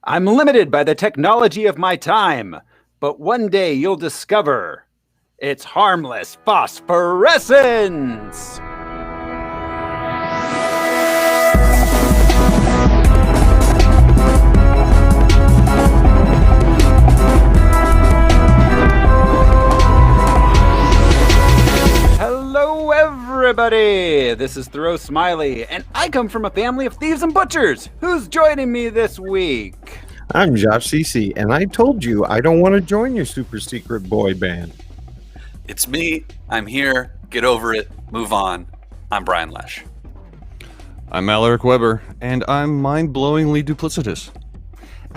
I'm limited by the technology of my time, but one day you'll discover it's harmless phosphorescence. Hello, everybody. This is Thoreau Smiley, and I come from a family of thieves and butchers. Who's joining me this week? I'm Josh CC, and I told you I don't want to join your super secret boy band. It's me. I'm here. Get over it. Move on. I'm Brian Lesh. I'm Alaric Weber, and I'm mind-blowingly duplicitous.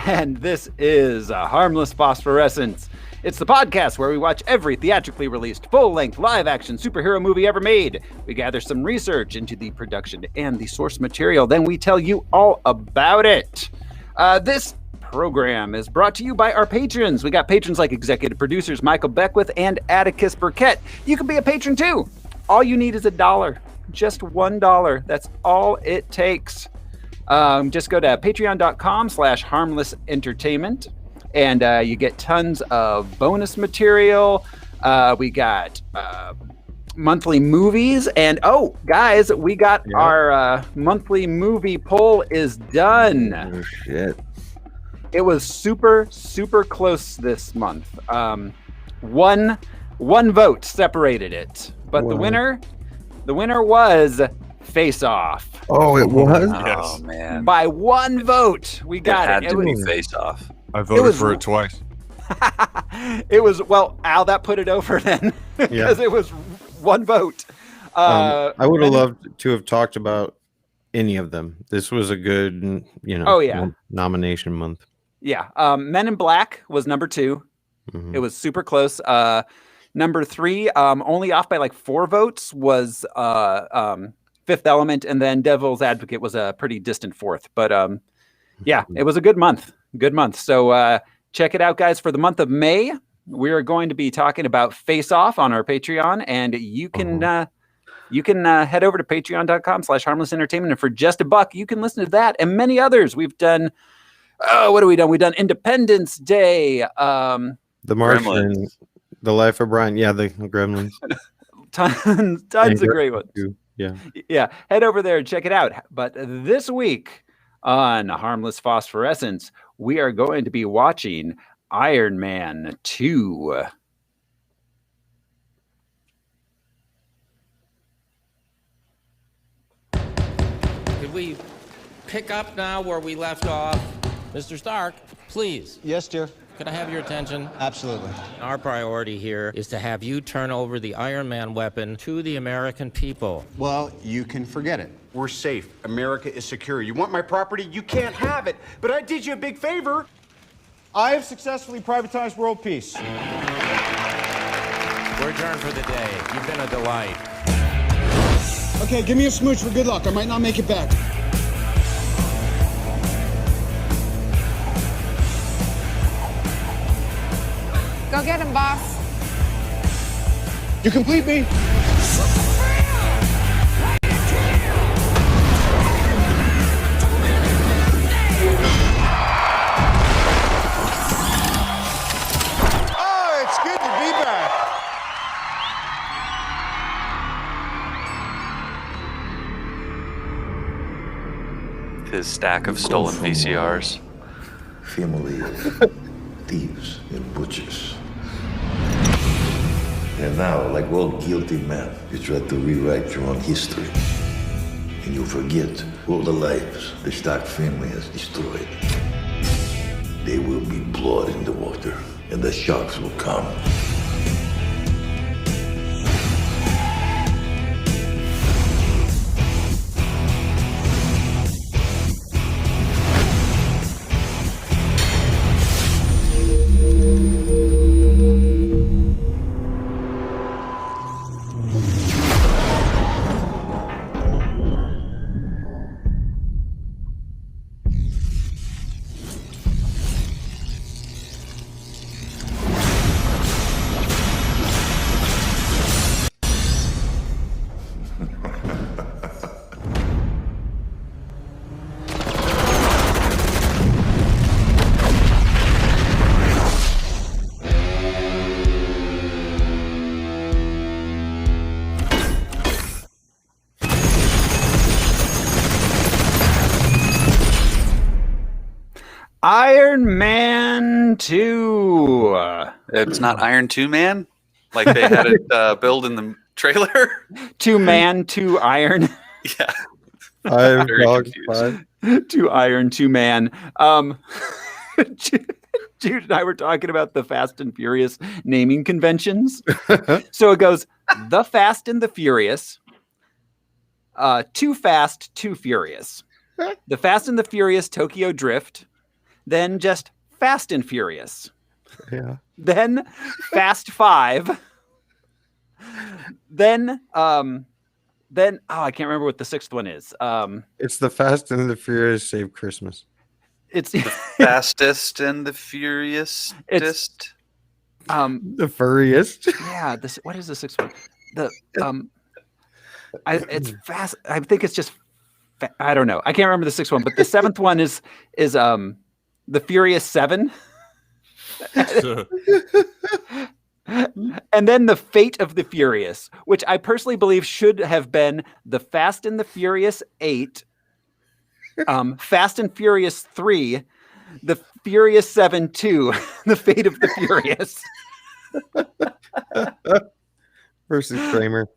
And this is Harmless Phosphorescence. It's the podcast where we watch every theatrically released full-length live-action superhero movie ever made. We gather some research into the production and the source material, then we tell you all about it. This program is brought to you by our patrons. We got patrons like executive producers Michael Beckwith and Atticus Burkett. You can be a patron too. All you need is $1. Just $1. That's all it takes. Just go to patreon.com/harmlessentertainment. And you get tons of bonus material. We got monthly movies. And, oh, guys, we got our monthly movie poll is done. Oh, shit. It was super, super close this month. One vote separated it. But Wow. the winner was Face Off. Oh, it was? Oh, man. By one vote, we got It it. had to be Face Off. I voted was- for it twice. It was, well, Al, that put it over then, because it was one vote. I would have loved to have talked about any of them. This was a good, nomination month. Yeah. Men in Black was number 2. Mhm. It was super close. Number 3, only off by like 4 votes, was Fifth Element, and then Devil's Advocate was a pretty distant 4th. But yeah, it was a good month. Good month. So check it out, guys. For the month of May, we are going to be talking about Face Off on our Patreon, and you can head over to patreon.com/harmlessentertainment, and for just $1, you can listen to that and many others. We've done, what have we done? We've done Independence Day, The Martian, Gremlins. The Life of Brian. Yeah, the Gremlins. tons of great ones. Yeah. Yeah, head over there and check it out. But this week on Harmless Phosphorescence, we are going to be watching Iron Man 2. Could we pick up now where we left off? Mr. Stark, please. Yes, dear. Could I have your attention? Absolutely. Our priority here is to have you turn over the Iron Man weapon to the American people. Well, you can forget it. We're safe. America is secure. You want my property? You can't have it. But I did you a big favor. I have successfully privatized world peace. We're adjourned for the day. You've been a delight. Okay, give me a smooch for good luck. I might not make it back. Go get him, boss. You complete me? Oh, it's good to be back. His stack of stolen VCRs. Family of thieves and butchers. And now, like all guilty men, you try to rewrite your own history. And you forget all the lives the Stark family has destroyed. There will be blood in the water, and the sharks will come. Iron Man 2. It's not Iron 2 Man? Like they had it build in the trailer? 2 Man, 2 Iron. Yeah. 5 Very dogs, confused. 5. 2 Iron, 2 Man. Jude and I were talking about the Fast and Furious naming conventions. So it goes The Fast and the Furious, Too Fast, Too Furious, The Fast and the Furious Tokyo Drift, then just Fast and Furious. Yeah. Then Fast 5. Then I can't remember what the 6th one is. It's the Fast and the Furious Save Christmas. It's The Fastest and the Furious. the furriest. Yeah, what is the 6th one? It's fast. I think it's just I don't know. I can't remember the 6th one, but the 7th one is the Furious 7. And then the Fate of the Furious, which I personally believe should have been the Fast and the Furious 8, Fast and Furious 3, the Furious 7 2, the Fate of the Furious. Versus Kramer.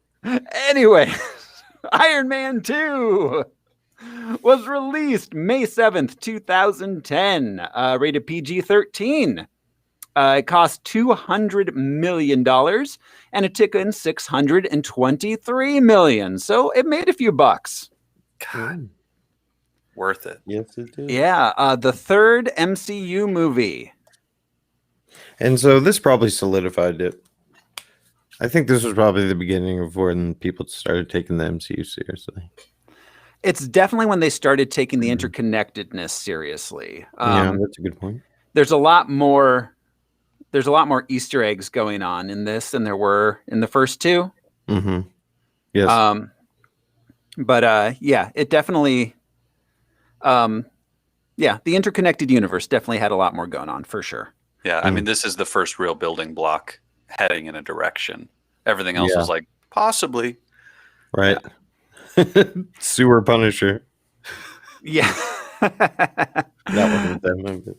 Anyway, Iron Man 2 was released May 7th, 2010, rated PG-13. It cost $200 million and it took in $623 million. So it made a few bucks. God. Worth it. Yes, it did. Yeah, the 3rd MCU movie. And so this probably solidified it. I think this was probably the beginning of when people started taking the MCU seriously. It's definitely when they started taking the interconnectedness seriously. Yeah, that's a good point. There's a lot more Easter eggs going on in this than there were in the first 2. Mm-hmm. Yes. Yeah, it definitely, the interconnected universe definitely had a lot more going on for sure. Yeah, I mean, this is the first real building block heading in a direction. Everything else was like, possibly. Right. Yeah. Sewer Punisher. Yeah. That wasn't that movie.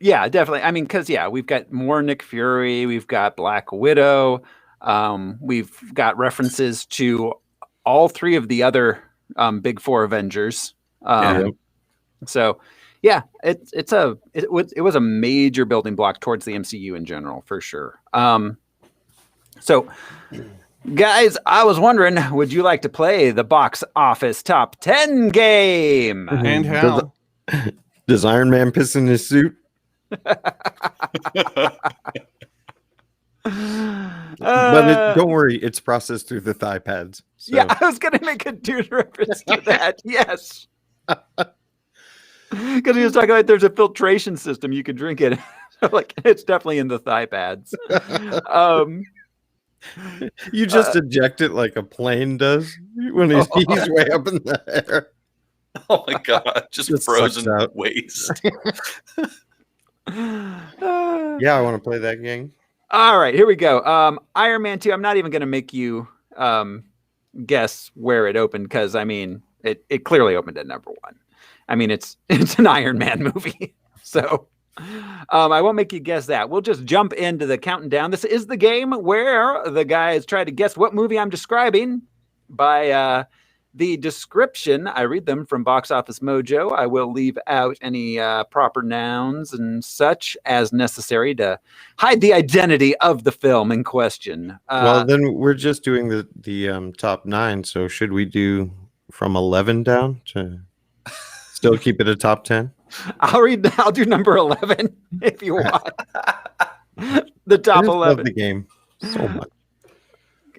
Yeah, definitely. I mean, because we've got more Nick Fury, we've got Black Widow, we've got references to all 3 of the other big 4 Avengers. So yeah, it was a major building block towards the MCU in general for sure. So guys, I was wondering, would you like to play the box office top 10 game? And how? Does Iron Man piss in his suit? Don't worry, it's processed through the thigh pads. So. Yeah, I was going to make a dude reference to that. Yes. Because he was talking about there's a filtration system you can drink it. Like it's definitely in the thigh pads. You just eject it like a plane does when he's way up in the air. Oh my God, just frozen waste. Yeah, I want to play that game. All right, here we go. Iron Man 2, I'm not even going to make you guess where it opened because, I mean, it clearly opened at number 1. I mean, it's an Iron Man movie. So I won't make you guess that. We'll just jump into the counting down. This is the game where the guys try to guess what movie I'm describing by the description. I read them from Box Office Mojo. I will leave out any proper nouns and such as necessary to hide the identity of the film in question. Well, then we're just doing the top 9. So should we do from 11 down to still keep it a top 10? I'll do number 11 if you want. The top 11. Love the game so much.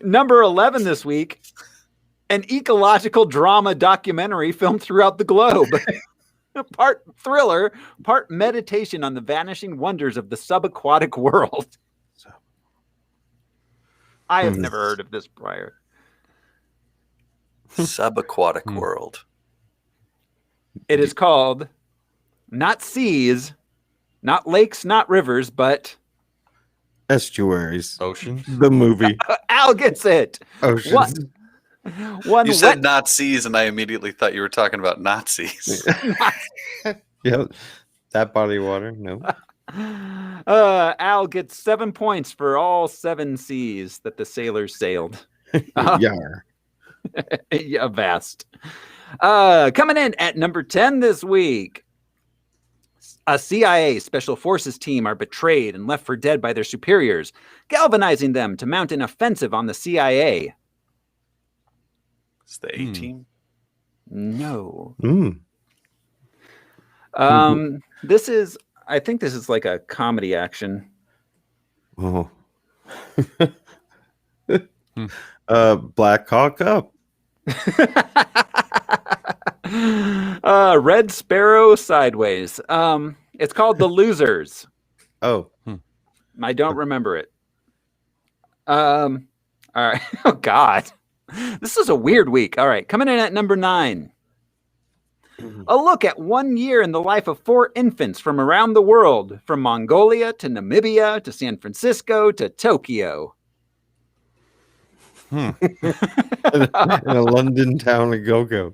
Number 11 this week. An ecological drama documentary filmed throughout the globe. Part thriller, part meditation on the vanishing wonders of the subaquatic world. I have never heard of this prior. Subaquatic world. It is called not seas, not lakes, not rivers, but estuaries. Oceans. The movie. Al gets it. Oceans. You said Nazis, and I immediately thought you were talking about Nazis. Yeah, that body of water. No. Al gets 7 points for all 7 seas that the sailors sailed. Yar. Yeah, vast. Coming in at number 10 this week. A CIA Special Forces team are betrayed and left for dead by their superiors, galvanizing them to mount an offensive on the CIA. It's the A team. No. Mm. I think this is like a comedy action. Oh. Black Hawk Up. Red Sparrow Sideways. It's called The Losers. Oh. I don't remember it. All right. Oh God. This is a weird week. All right. Coming in at number 9. A look at 1 year in the life of 4 infants from around the world, from Mongolia to Namibia to San Francisco to Tokyo. In a London town of go-go.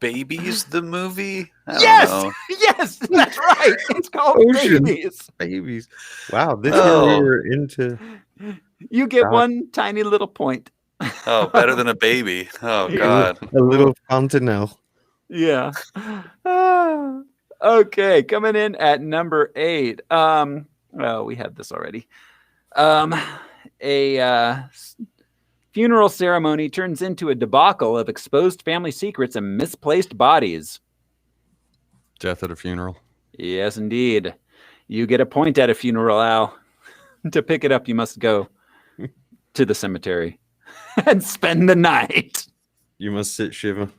Babies, the movie? Yes, that's right. It's called Ocean. Babies. Wow, this year we were into... You get one tiny little point. Oh, better than a baby. Oh, God. A little fontanelle. Yeah. Okay, coming in at number 8. Well, we had this already. A funeral ceremony turns into a debacle of exposed family secrets and misplaced bodies. Death at a funeral. Yes, indeed. You get a point at a funeral, Al. To pick it up, you must go to the cemetery and spend the night. You must sit Shiva.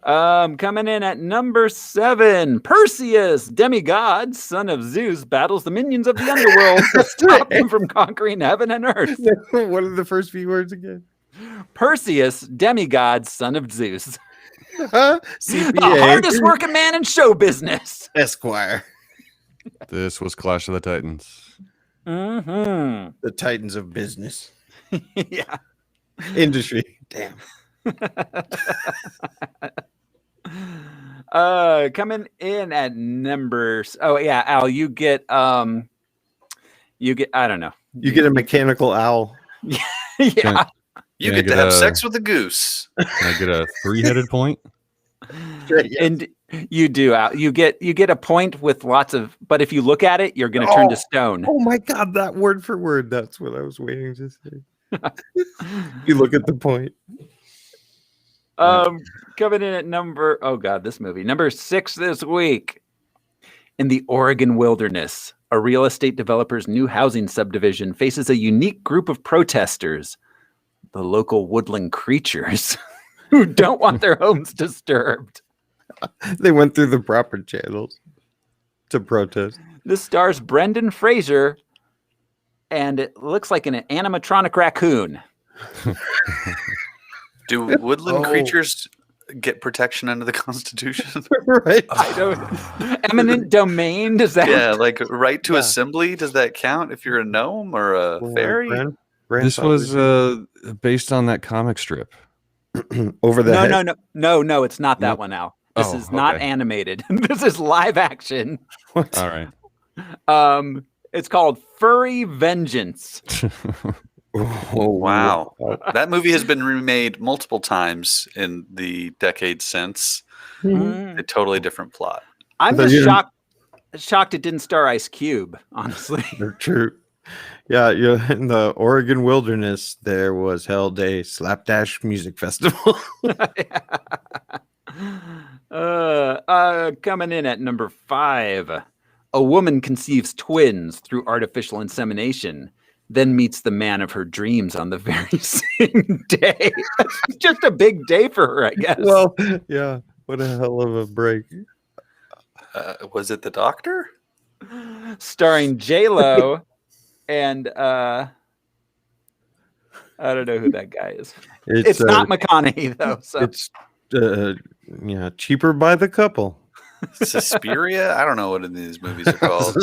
Coming in at number 7, Perseus, demigod, son of Zeus, battles the minions of the underworld to stop him from conquering heaven and earth. What are the first few words again? Perseus, demigod, son of Zeus. CPA. The hardest working man in show business. Esquire. This was Clash of the Titans. Mm-hmm. The Titans of business. Yeah. Industry. Damn. Coming in at numbers. Oh yeah, Al, you get I don't know. You get a mechanical owl. Yeah. You get to have sex with a goose. Can I get a 3-headed point? And you do, Al. You get a point with lots of, but if you look at it, you're going to turn to stone. Oh my God, that word for word. That's what I was waiting to say. You look at the point. Coming in at number 6 this week. In the Oregon wilderness, a real estate developer's new housing subdivision faces a unique group of protesters, the local woodland creatures, who don't want their homes disturbed. They went through the proper channels to protest. This stars Brendan Fraser, and it looks like an animatronic raccoon. Do woodland creatures get protection under the Constitution? Right. I don't. Eminent domain, does that? Yeah, like right to assembly. Does that count if you're a gnome or a fairy? This was based on that comic strip. Over the head? No, it's not that one, Al. This is not animated. This is live action. What? All right. It's called Furry Vengeance. Oh, wow. That movie has been remade multiple times in the decades since. A totally different plot. I'm just shocked it didn't star Ice Cube, honestly. They're true. Yeah, in the Oregon wilderness, there was held a slapdash music festival. Coming in at number 5, a woman conceives twins through artificial insemination, then meets the man of her dreams on the very same day. It's just a big day for her, I guess. Well, yeah, what a hell of a break. Was it The Doctor? Starring J-Lo and I don't know who that guy is. It's not McConaughey though. So it's cheaper by the couple. Suspiria? I don't know what these movies are called.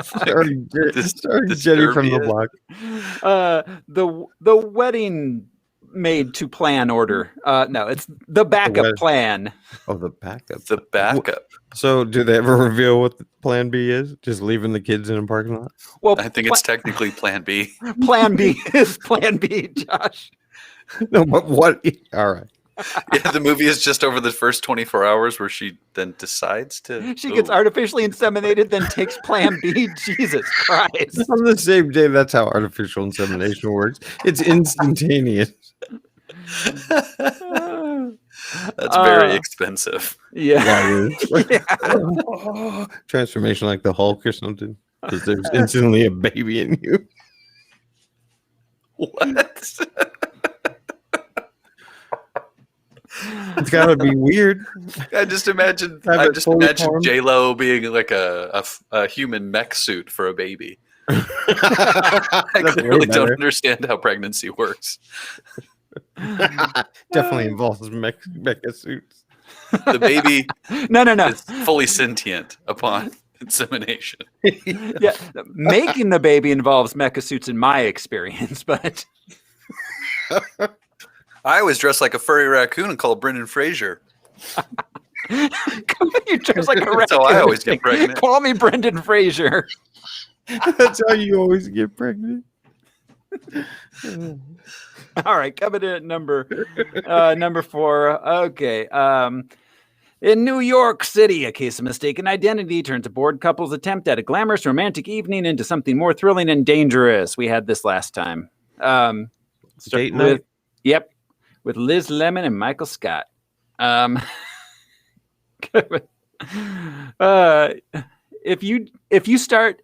Starring Jenny from the Block. The wedding made to plan order. No, it's the backup plan. Oh, the backup. The backup. So, do they ever reveal what the plan B is? Just leaving the kids in a parking lot? Well, I think it's technically Plan B. Plan B is Plan B, Josh. No, but what? All right. Yeah, the movie is just over the first 24 hours where she then decides to. She gets artificially inseminated, then takes Plan B. Jesus Christ. On the same day, that's how artificial insemination works. It's instantaneous. That's very expensive. Yeah. Transformation like the Hulk or something. Because there's instantly a baby in you. What? It's gotta be weird. I just imagine J-Lo being like a human mech suit for a baby. I clearly don't understand how pregnancy works. Definitely involves mecha suits. The baby no. is fully sentient upon insemination. Yeah, making the baby involves mecha suits in my experience, but I always dress like a furry raccoon and call Brendan Fraser. You dress like a raccoon. That's how I always get pregnant. Call me Brendan Fraser. That's how you always get pregnant. All right, coming in at number 4. Okay. In New York City, a case of mistaken identity turns a bored couple's attempt at a glamorous romantic evening into something more thrilling and dangerous. We had this last time. Date night? Yep. With Liz Lemon and Michael Scott. If you start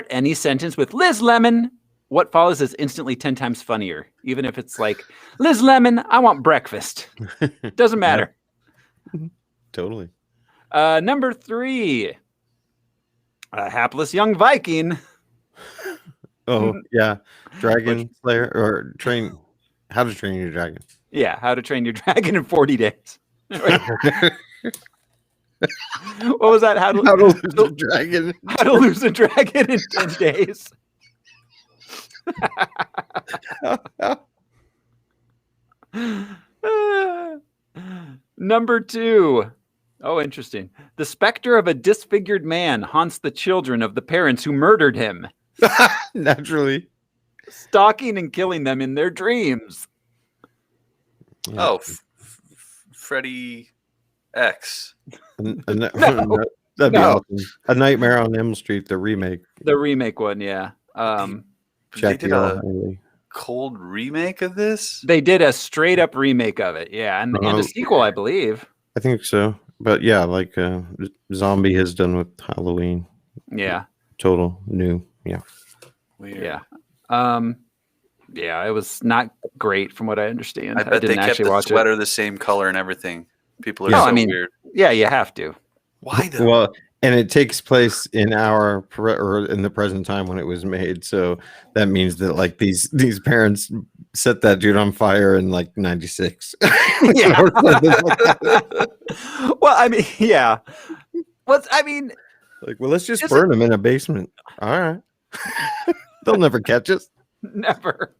any sentence with Liz Lemon, what follows is instantly 10 times funnier. Even if it's like, Liz Lemon, I want breakfast. Doesn't matter. Totally. Number 3, a hapless young Viking. Oh, yeah. Dragon Slayer or How to Train Your Dragon. Yeah, How to Train Your Dragon in 40 days. What was that? How to lose a dragon. How to lose a dragon in 10 days. Number 2. Oh, interesting. The specter of a disfigured man haunts the children of the parents who murdered him. Naturally. Stalking and killing them in their dreams. Yeah. Oh, Freddy X. That'd be awesome. A Nightmare on Elm Street, the remake. The remake one, yeah. They did a cold remake of this? They did a straight up remake of it, yeah. And a sequel, I believe. I think so. But yeah, like Zombie has done with Halloween. Yeah. Total new. Yeah. Weird. Yeah. Yeah, it was not great from what I understand. I bet didn't they kept actually the watch sweater it. the same color and everything. People are weird. Yeah, you have to. Why though? Well, and it takes place in or in the present time when it was made. So that means that like these parents set that dude on fire in like 96. Yeah. Well, I mean, yeah. Let's just burn him in a basement. All right. They'll never catch us. Never.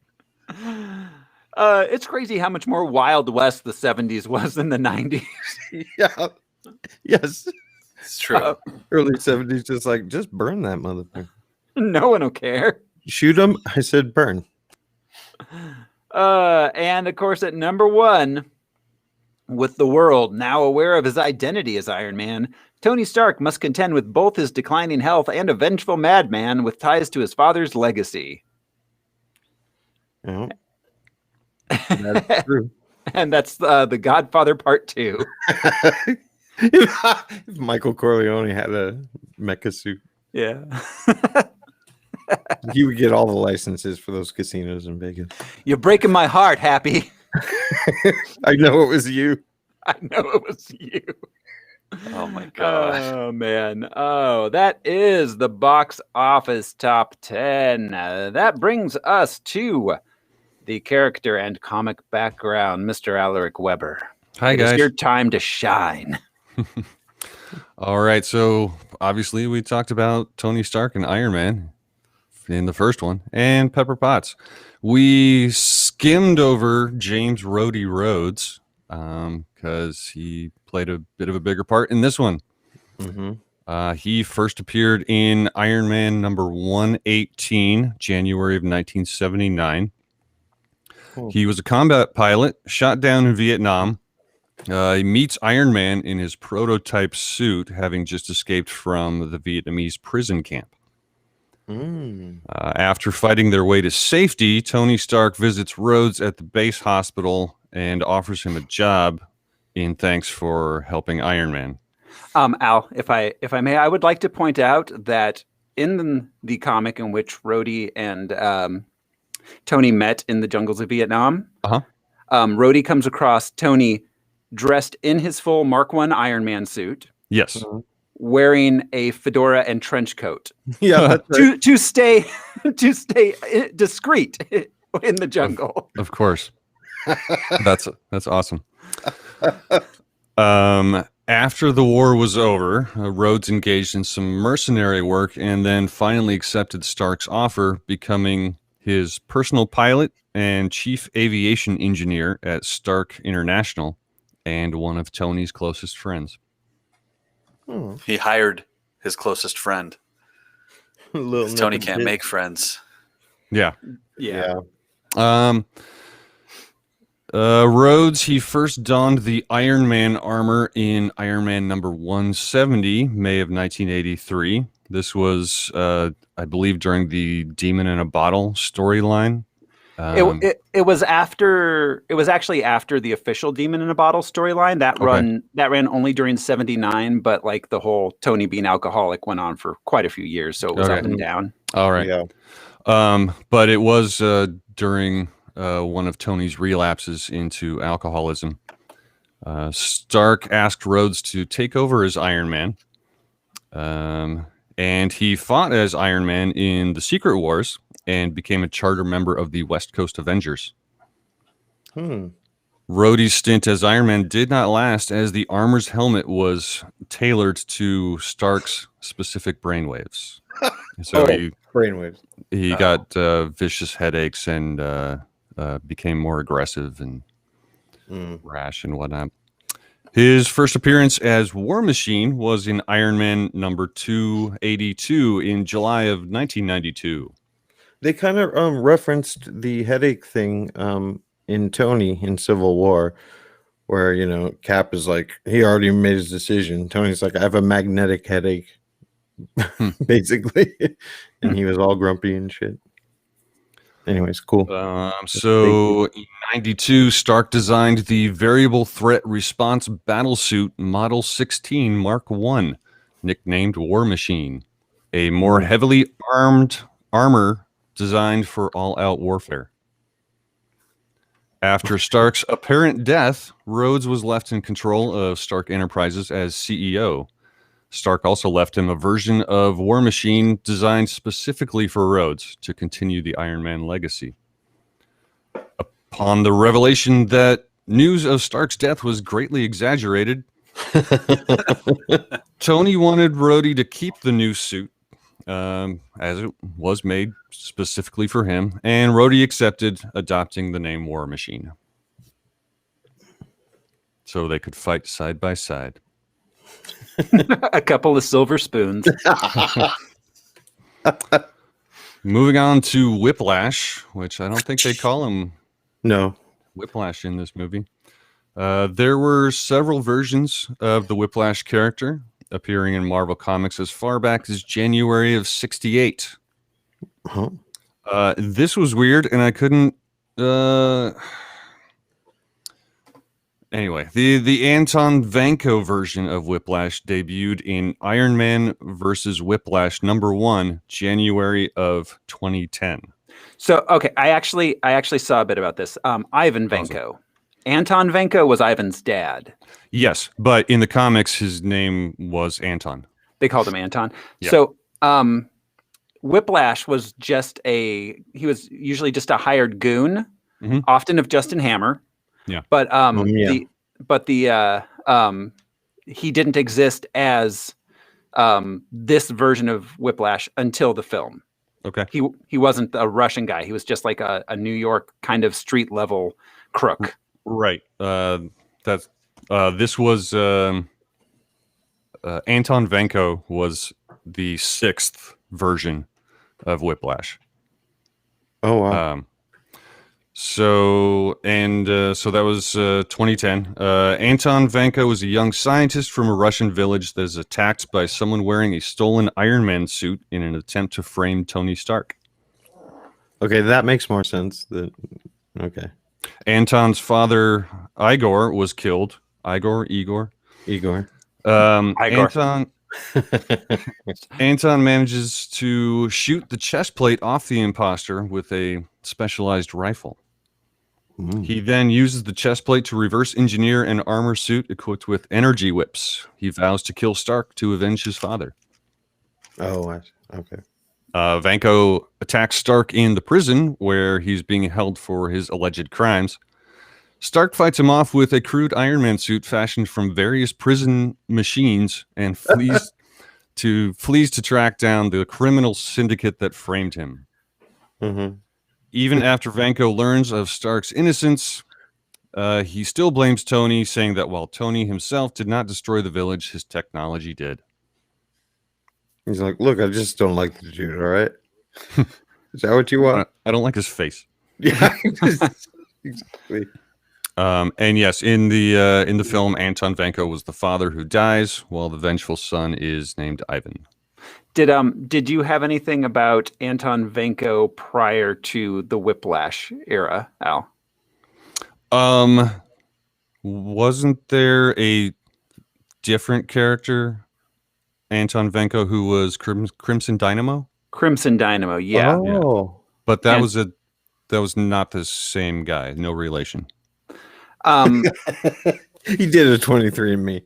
It's crazy how much more Wild West the 70s was than the 90s. Yeah. Yes. It's true. Early 70s, just burn that motherfucker. No one will care. Shoot him. I said burn. And of course, at number 1, with the world now aware of his identity as Iron Man, Tony Stark must contend with both his declining health and a vengeful madman with ties to his father's legacy. Yeah. That's true. And that's The Godfather Part 2. If Michael Corleone had a mecha suit, yeah, he would get all the licenses for those casinos in Vegas. You're breaking my heart, Happy. I know it was you. I know it was you. Oh my gosh. Oh man. Oh, that is the box office top 10. That brings us to the character and comic background, Mr. Alaric Weber. Hi, guys. It's your time to shine. All right. So obviously we talked about Tony Stark and Iron Man. in the first one, and Pepper Potts. We skimmed over James Rhodey Rhodes because he played a bit of a bigger part in this one. He first appeared in Iron Man number 118, January of 1979. Cool. He was a combat pilot, shot down in Vietnam. He meets Iron Man in his prototype suit, having just escaped from the Vietnamese prison camp. After fighting their way to safety, Tony Stark visits Rhodes at the base hospital and offers him a job in thanks for helping Iron Man. Al, if I may, I would like to point out that in the comic in which Rhodey and Tony met in the jungles of Vietnam, Rhodey comes across Tony dressed in his full Mark I Iron Man suit. Yes. Wearing a fedora and trench coat. Yeah, that's right. to stay discreet in the jungle. Of course. That's awesome. After the war was over, Rhodes engaged in some mercenary work and then finally accepted Stark's offer, becoming his personal pilot and chief aviation engineer at Stark International and one of Tony's closest friends. He hired his closest friend. Tony can't make friends. Yeah. Yeah. Rhodes, he first donned the Iron Man armor in Iron Man number 170, May of 1983. This was, I believe, during the Demon in a Bottle storyline. It was actually after the official Demon in a Bottle storyline. That ran only during 79, but like the whole Tony being alcoholic went on for quite a few years, so it was up and down. All right. Yeah. But it was during one of Tony's relapses into alcoholism. Stark asked Rhodes to take over as Iron Man. And he fought as Iron Man in the Secret Wars and became a charter member of the West Coast Avengers. Rhodey's stint as Iron Man did not last, as the armor's helmet was tailored to Stark's specific brainwaves. So he got vicious headaches and became more aggressive and rash and whatnot. His first appearance as War Machine was in Iron Man number 282 in July of 1992. They kind of referenced the headache thing in Tony in Civil War, where, you know, Cap is like, he already made his decision. Tony's like, I have a magnetic headache, basically. And he was all grumpy and shit. Anyways, cool. So in 92, Stark designed the Variable Threat Response Battlesuit Model 16 Mark I, nicknamed War Machine, a more heavily armed armor designed for all-out warfare. After Stark's apparent death, Rhodes was left in control of Stark Enterprises as CEO. Stark also left him a version of War Machine designed specifically for Rhodes to continue the Iron Man legacy. Upon the revelation that news of Stark's death was greatly exaggerated, Tony wanted Rhodey to keep the new suit, as it was made specifically for him, and Rhodey accepted, adopting the name War Machine, so they could fight side by side. A couple of silver spoons. Moving on to Whiplash, which I don't think they call him Whiplash in this movie. There were several versions of the Whiplash character appearing in Marvel Comics as far back as January of '68. This was weird, and I couldn't... Anyway, the Anton Vanko version of Whiplash debuted in Iron Man vs. Whiplash number 1, January of 2010. So, okay, I actually saw a bit about this. Ivan Vanko. Anton Vanko was Ivan's dad. Yes, but in the comics, his name was Anton. They called him Anton. Yeah. So, Whiplash was he was usually just a hired goon, often of Justin Hammer. Yeah. But he didn't exist as this version of Whiplash until the film. Okay. He wasn't a Russian guy. He was just like a New York kind of street level crook. Right. This was Anton Vanko was the 6th version of Whiplash. Oh wow. So that was 2010. Anton Vanko was a young scientist from a Russian village that is attacked by someone wearing a stolen Iron Man suit in an attempt to frame Tony Stark. Okay, that makes more sense. Okay. Anton's father, Igor, was killed. Igor. Igor. Anton manages to shoot the chest plate off the imposter with a specialized rifle. He then uses the chest plate to reverse engineer an armor suit equipped with energy whips. He vows to kill Stark to avenge his father. Oh, okay. Vanko attacks Stark in the prison where he's being held for his alleged crimes. Stark fights him off with a crude Iron Man suit fashioned from various prison machines and flees to track down the criminal syndicate that framed him. Mm-hmm. Even after Vanko learns of Stark's innocence, he still blames Tony, saying that while Tony himself did not destroy the village, his technology did. He's like, look, I just don't like the dude, all right? Is that what you want? I don't like his face. Yeah, exactly. And yes, in the film, Anton Vanko was the father who dies, while the vengeful son is named Ivan. Did you have anything about Anton Vanko prior to the Whiplash era, Al? Wasn't there a different character, Anton Vanko, who was Crimson Dynamo? Crimson Dynamo, yeah. Oh, but that was not the same guy. No relation. He did a 23andMe.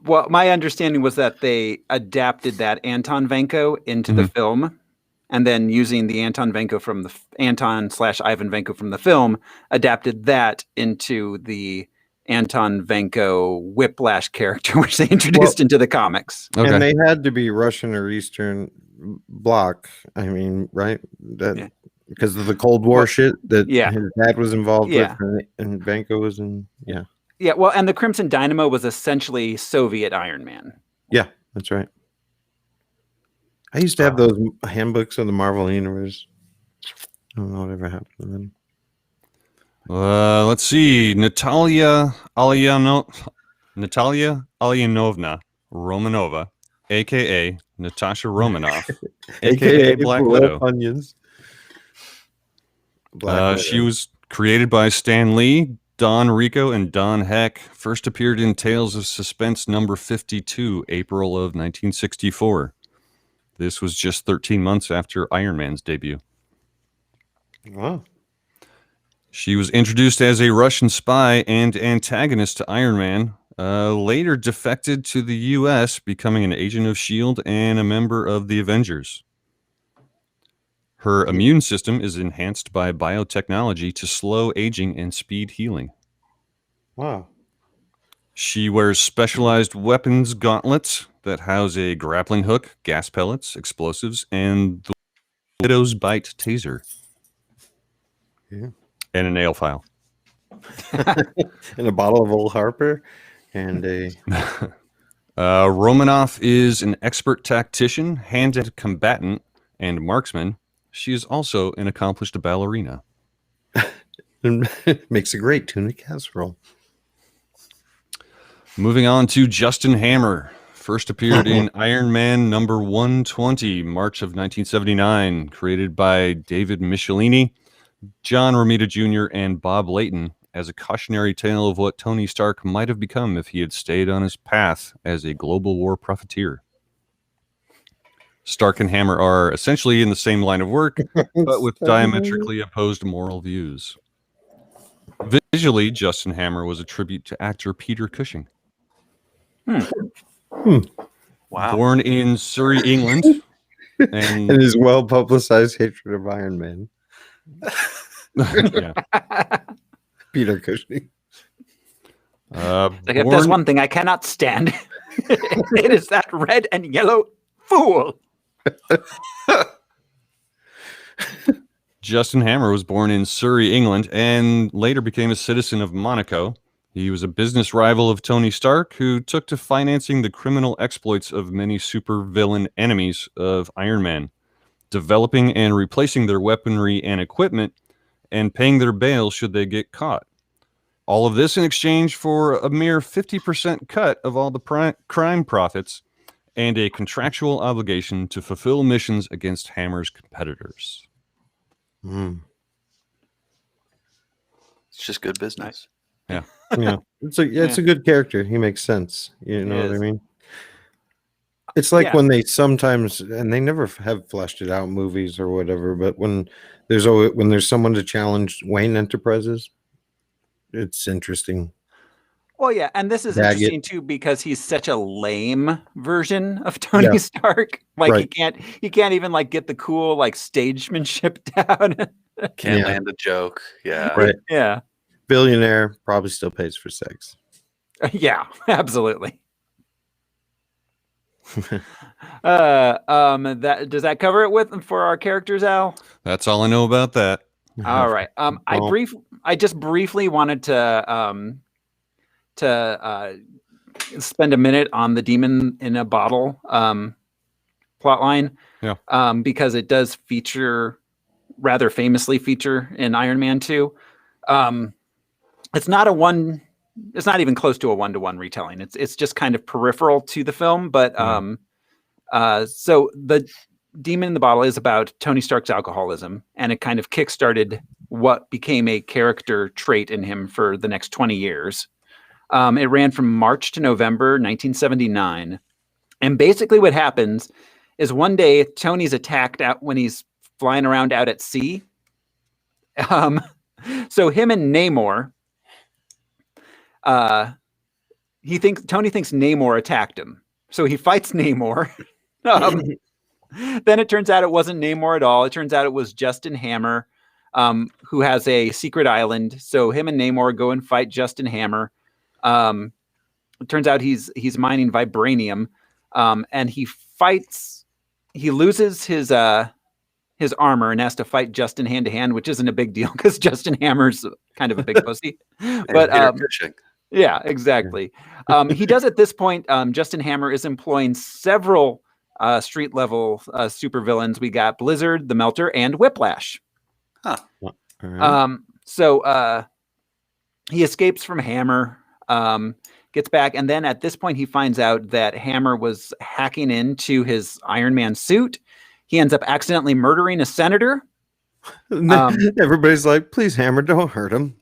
Well, my understanding was that they adapted that Anton Vanko into the film, and then using the Anton Vanko from the Anton/Ivan Vanko from the film, adapted that into the Anton Vanko Whiplash character, which they introduced into the comics. Okay. And they had to be Russian or Eastern Bloc. I mean, right? Because of the Cold War shit that his dad was involved with, and Vanko was in. Yeah, well, and the Crimson Dynamo was essentially Soviet Iron Man. Yeah, that's right. I used to have those handbooks of the Marvel Universe. I don't know whatever happened to them. Let's see. Natalia Alyanovna Romanova, a.k.a. Natasha Romanoff, a.k.a. Black Widow. Onions. She was created by Stan Lee, Don Rico, and Don Heck. First appeared in Tales of Suspense number 52, April of 1964. This was just 13 months after Iron Man's debut. Wow. She was introduced as a Russian spy and antagonist to Iron Man, later defected to the U.S., becoming an agent of S.H.I.E.L.D. and a member of the Avengers. Her immune system is enhanced by biotechnology to slow aging and speed healing. Wow. She wears specialized weapons gauntlets that house a grappling hook, gas pellets, explosives, and the Widow's Bite taser. Yeah. And a nail file. And a bottle of Old Harper. And a... Romanoff is an expert tactician, hand-to-hand combatant, and marksman. She is also an accomplished ballerina. Makes a great tuna casserole. Moving on to Justin Hammer. First appeared in Iron Man number 120, March of 1979, created by David Michelini, John Romita Jr., and Bob Layton, as a cautionary tale of what Tony Stark might have become if he had stayed on his path as a global war profiteer. Stark and Hammer are essentially in the same line of work, but with diametrically opposed moral views. Visually, Justin Hammer was a tribute to actor Peter Cushing. Wow. Born in Surrey, England. And his well-publicized hatred of Iron Man. Peter Cushing. If there's one thing I cannot stand, it is that red and yellow fool. Justin Hammer was born in Surrey, England, and later became a citizen of Monaco. He was a business rival of Tony Stark, who took to financing the criminal exploits of many supervillain enemies of Iron Man, developing and replacing their weaponry and equipment, and paying their bail should they get caught. All of this in exchange for a mere 50% cut of all the crime profits and a contractual obligation to fulfill missions against Hammer's competitors. It's just good business. Yeah. Yeah. It's a good character. He makes sense. You know what I mean? It's like when they sometimes, and they never have fleshed it out in movies or whatever, but when there's someone to challenge Wayne Enterprises, it's interesting. Well, yeah, and this is interesting too because he's such a lame version of Tony Stark. Like he can't even like get the cool like stagemanship down. Can't land a joke. Yeah. Right. Yeah. Billionaire, probably still pays for sex. Yeah, absolutely. Does that cover it for our characters, Al? That's all I know about that. All right. I just briefly wanted to spend a minute on the demon in a bottle plot line. Yeah. Because it does rather famously feature in Iron Man 2. It's not even close to a 1-to-1 retelling. It's just kind of peripheral to the film, but so the demon in the bottle is about Tony Stark's alcoholism, and it kind of kickstarted what became a character trait in him for the next 20 years. It ran from March to November 1979. And basically what happens is one day Tony's attacked out when he's flying around out at sea. So him and Namor, Tony thinks Namor attacked him. So he fights Namor. Then it turns out it wasn't Namor at all. It turns out it was Justin Hammer, who has a secret island. So him and Namor go and fight Justin Hammer. It turns out he's mining vibranium, and he loses his armor and has to fight Justin hand to hand, which isn't a big deal because Justin Hammer's kind of a big pussy. But yeah, exactly. He does at this point. Justin Hammer is employing several street level supervillains. We got Blizzard, the Melter, and Whiplash. So he escapes from Hammer, gets back, and then at this point he finds out that Hammer was hacking into his Iron Man suit. He ends up accidentally murdering a senator. Everybody's like, please, Hammer, don't hurt him.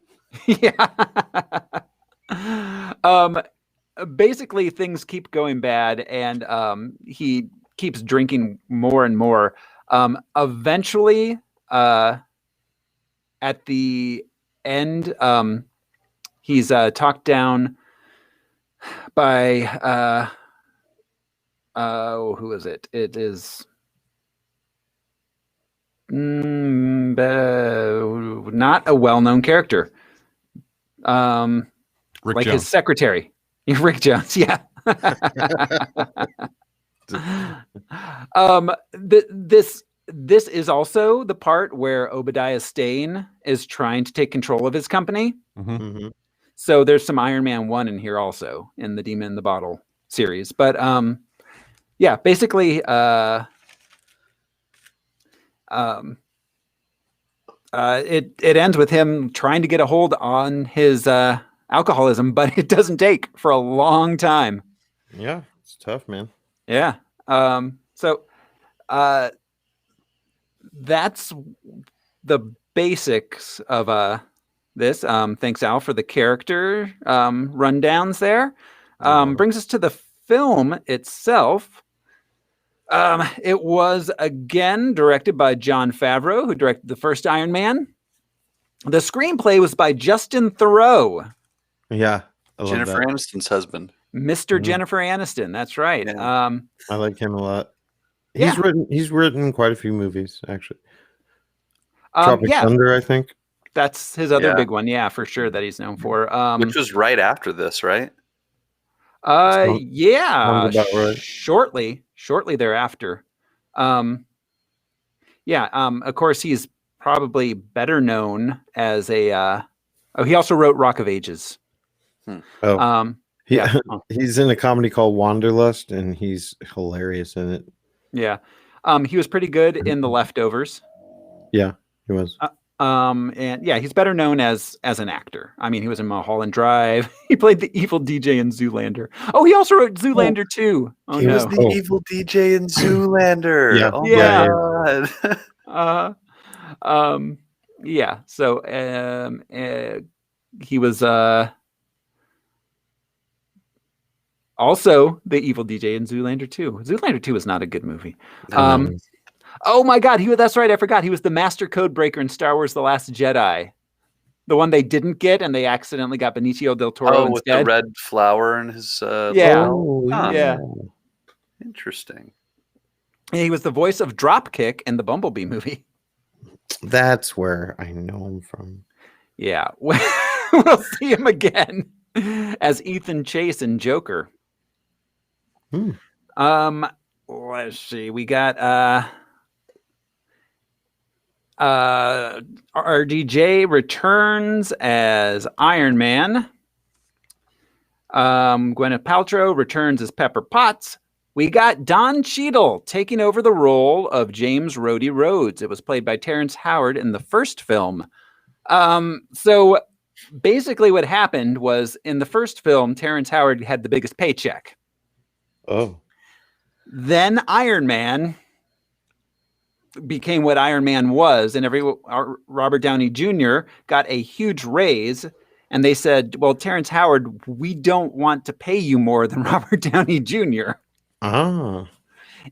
Yeah. Basically, things keep going bad, and he keeps drinking more and more. Eventually, at the end, he's talked down by who is it? It is not a well-known character. Rick Jones. His secretary, Rick Jones. Yeah. This is also the part where Obadiah Stane is trying to take control of his company. Mm-hmm. So there's some Iron Man 1 in here also in the Demon in the Bottle series. But yeah, basically it ends with him trying to get a hold on his alcoholism, but it doesn't take for a long time. Yeah, it's tough, man. Yeah. So that's the basics of this. Thanks, Al, for the character rundowns there. Brings us to the film itself. It was again directed by Jon Favreau, who directed the first Iron Man. The screenplay was by Justin Theroux. Yeah, Jennifer Aniston's husband, Mr. Jennifer Aniston. That's right. Yeah. I like him a lot. He's written quite a few movies, actually. Tropic Thunder, I think. That's his other big one. Yeah, for sure, that he's known for. Which was right after this, right? Yeah, right. shortly thereafter. Of course, he's probably better known as a. He also wrote Rock of Ages. He's in a comedy called Wanderlust, and he's hilarious in it. Yeah, he was pretty good in The Leftovers. Yeah, he was. And yeah, he's better known as an actor. I mean, he was in Mulholland Drive. He played the evil DJ in Zoolander. Oh, he also wrote Zoolander too. Oh, he was the evil DJ in Zoolander. Yeah. Oh Yeah. my god. Yeah. So he was also the evil DJ in Zoolander 2. Zoolander 2 is not a good movie. Oh my God, that's right. I forgot. He was the master code breaker in Star Wars: The Last Jedi. The one they didn't get, and they accidentally got Benicio del Toro instead. With the red flower in his yeah. yeah. Interesting. And he was the voice of Dropkick in the Bumblebee movie. That's where I know him from. Yeah. We'll see him again as Ethan Chase in Joker. Let's see. We got RDJ returns as Iron Man. Gwyneth Paltrow returns as Pepper Potts. We got Don Cheadle taking over the role of James Rhodey Rhodes. It was played by Terrence Howard in the first film. So basically what happened was in the first film, Terrence Howard had the biggest paycheck. Oh. Then Iron Man became what Iron Man was, and Robert Downey Jr. got a huge raise, and they said, well, Terrence Howard, we don't want to pay you more than Robert Downey Jr.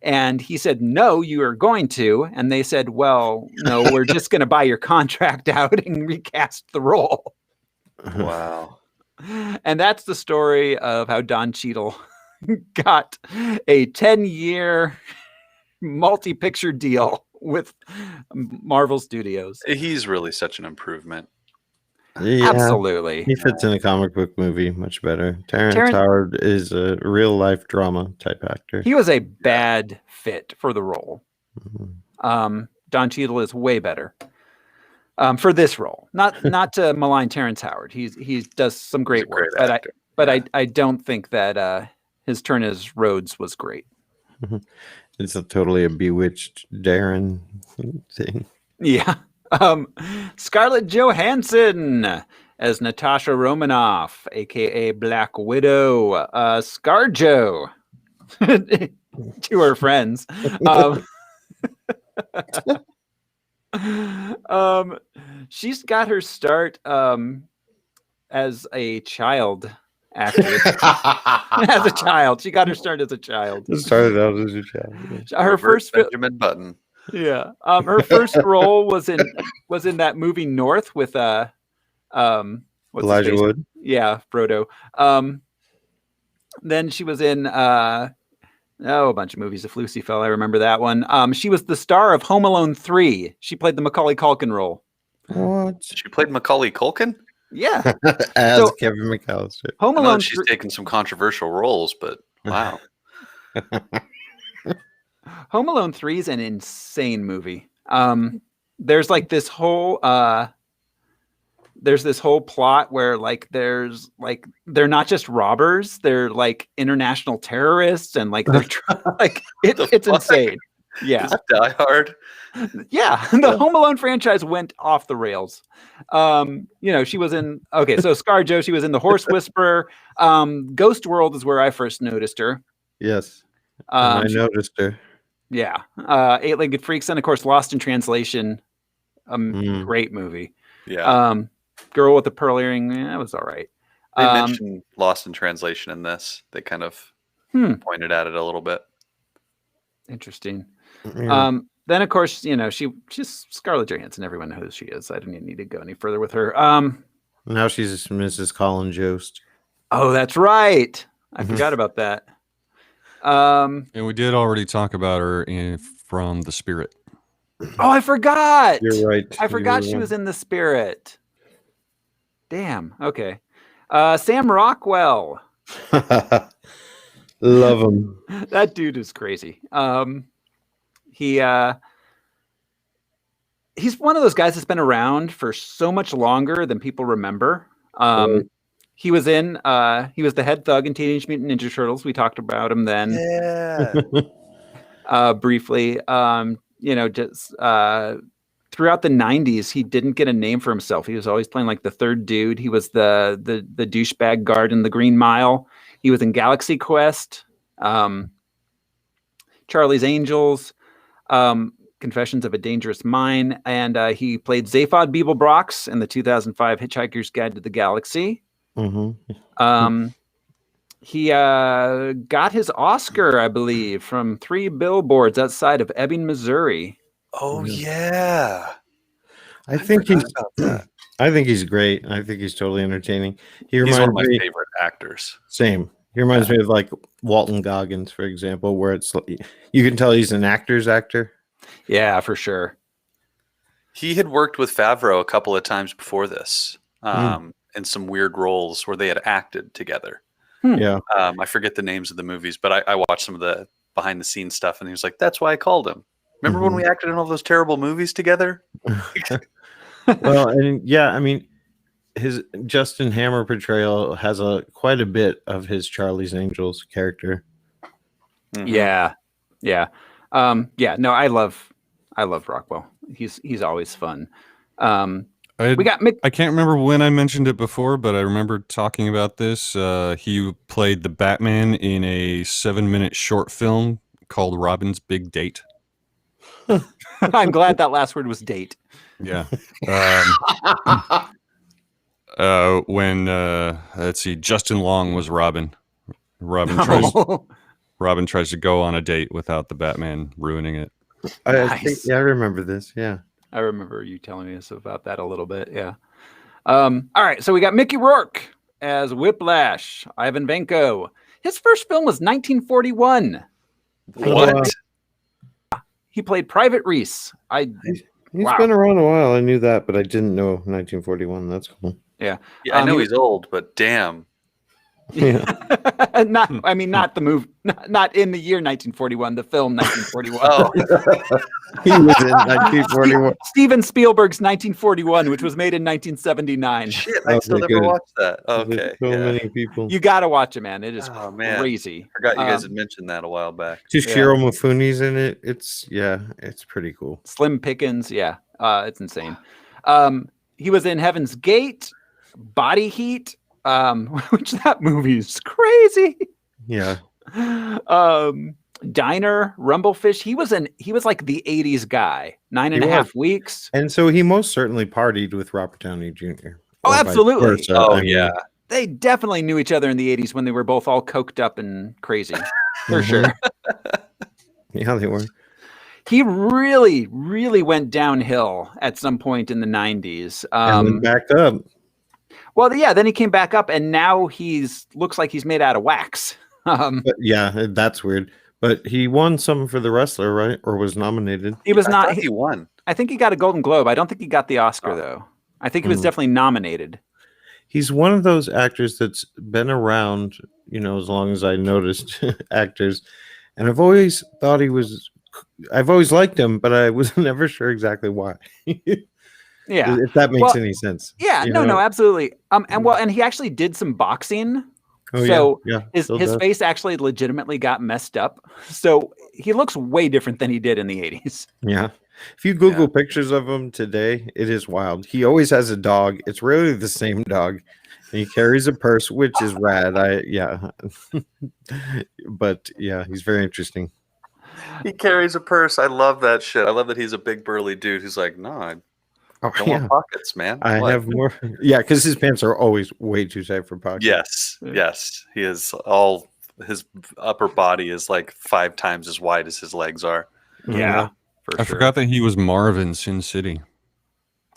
And he said, no, you are going to. And they said, well, no, we're just going to buy your contract out and recast the role. Wow. And that's the story of how Don Cheadle got a 10-year multi-picture deal with Marvel Studios. He's really such an improvement. Yeah, absolutely. He fits in a comic book movie much better. Terrence Howard is a real life drama type actor. He was a bad fit for the role. Don Cheadle is way better for this role. Not to malign Terrence Howard. He does some great work, but I don't think that his turn as Rhodes was great. It's totally a bewitched Darren thing. Yeah. Scarlett Johansson as Natasha Romanoff, aka Black Widow. ScarJo to her friends. She's got her start as a child actress. As a child, she got her start as a child. Started out as a child. Her first Benjamin Button. Yeah. Her first role was in that movie North with Elijah Wood. Yeah, Frodo. Then she was in a bunch of movies. If Lucy Fell, I remember that one. She was the star of Home Alone 3. She played the Macaulay Culkin role. What? She played Macaulay Culkin? Yeah. As Kevin McAllister. Home Alone. She's taken some controversial roles, but wow. Home Alone 3 is an insane movie. There's like this whole plot where they're not just robbers, they're like international terrorists, and like they're it's insane. Yeah. Die Hard. Yeah. The Home Alone franchise went off the rails. She was in so ScarJo, she was in The Horse Whisperer. Ghost World is where I first noticed her. Yes. I noticed her. Yeah. Eight-Legged Freaks, and of course Lost in Translation. Great movie. Yeah. Girl with the Pearl Earring, that was all right. They mentioned Lost in Translation in this. They kind of pointed at it a little bit. Interesting. Yeah. Then of course, she's Scarlett Johansson. Everyone knows who she is. I don't even need to go any further with her. Now she's Mrs. Colin Jost. Oh, that's right. I forgot about that. And we did already talk about her from The Spirit. Oh, I forgot. You're right. I forgot she was in The Spirit. Damn. Okay. Sam Rockwell. Love him. That dude is crazy. He's one of those guys that's been around for so much longer than people remember. He was he was the head thug in Teenage Mutant Ninja Turtles. We talked about him then. Yeah. Briefly. Just throughout the 90s, he didn't get a name for himself. He was always playing like the third dude. He was the douchebag guard in the Green Mile. He was in Galaxy Quest, Charlie's Angels, Confessions of a Dangerous Mind, and he played Zaphod Beeblebrox in the 2005 Hitchhiker's Guide to the Galaxy. Mm-hmm. He got his Oscar, I believe, from 3 billboards outside of Ebbing, Missouri. Oh yeah, I think he's great. I think he's totally entertaining. He's one of my favorite actors. Same. He reminds me of like Walton Goggins, for example, where it's you can tell he's an actor's actor. Yeah, for sure. He had worked with Favreau a couple of times before this, in some weird roles where they had acted together. Yeah. I forget the names of the movies, but I watched some of the behind the scenes stuff, and he was like, "That's why I called him. Remember when we acted in all those terrible movies together?" Well, and yeah, I mean, his Justin Hammer portrayal has quite a bit of his Charlie's Angels character. Yeah. No, I love Rockwell. He's always fun. I can't remember when I mentioned it before, but I remember talking about this. He played the Batman in a 7-minute short film called Robin's Big Date. I'm glad that last word was date. Yeah. When let's see, Justin Long was Robin. Robin tries to go on a date without the Batman ruining it. Nice. I remember this. Yeah. I remember you telling me about that a little bit. Yeah. All right. So we got Mickey Rourke as Whiplash. Ivan Vanko. His first film was 1941. What? He played Private Reese. He's been around a while. I knew that, but I didn't know 1941. That's cool. Yeah. I know he's old, but damn. Yeah. Not the movie, not in the year 1941, the film 1941. Oh. He was in 1941. Steven Spielberg's 1941, which was made in 1979. Shit, I still never watched that. Okay. So many people. You got to watch it, man. It is crazy. I forgot you guys had mentioned that a while back. Toshiro Mifune's in it. It's pretty cool. Slim Pickens. Yeah. It's insane. He was in Heaven's Gate, Body Heat, which that movie is crazy. Yeah. Diner, Rumblefish. He was like the 80s guy. 9.5 Weeks. And so he most certainly partied with Robert Downey Jr. Oh, absolutely. Yeah. They definitely knew each other in the 80s when they were both all coked up and crazy. For sure. Yeah, they were. He really, really went downhill at some point in the 90s. And then backed up. Well, yeah, then he came back up, and now looks like he's made out of wax. Yeah, that's weird. But he won something for The Wrestler, right? Or was nominated? He was not. He won. I think he got a Golden Globe. I don't think he got the Oscar, though. I think he was definitely nominated. He's one of those actors that's been around, as long as I noticed actors. And I've always thought I've always liked him, but I was never sure exactly why. Yeah. If that makes any sense. Yeah, no, absolutely. And he actually did some boxing. Oh, so yeah. his face actually legitimately got messed up. So he looks way different than he did in the 80s. Yeah. If you Google pictures of him today, it is wild. He always has a dog. It's rarely the same dog. And he carries a purse, which is rad. But yeah, he's very interesting. He carries a purse. I love that shit. I love that he's a big burly dude who's like, no, I don't want pockets, man. I have more. Yeah, because his pants are always way too tight for pockets. Yes. He is his upper body is like 5 times as wide as his legs are. Yeah. I forgot that he was Marvin Sin City.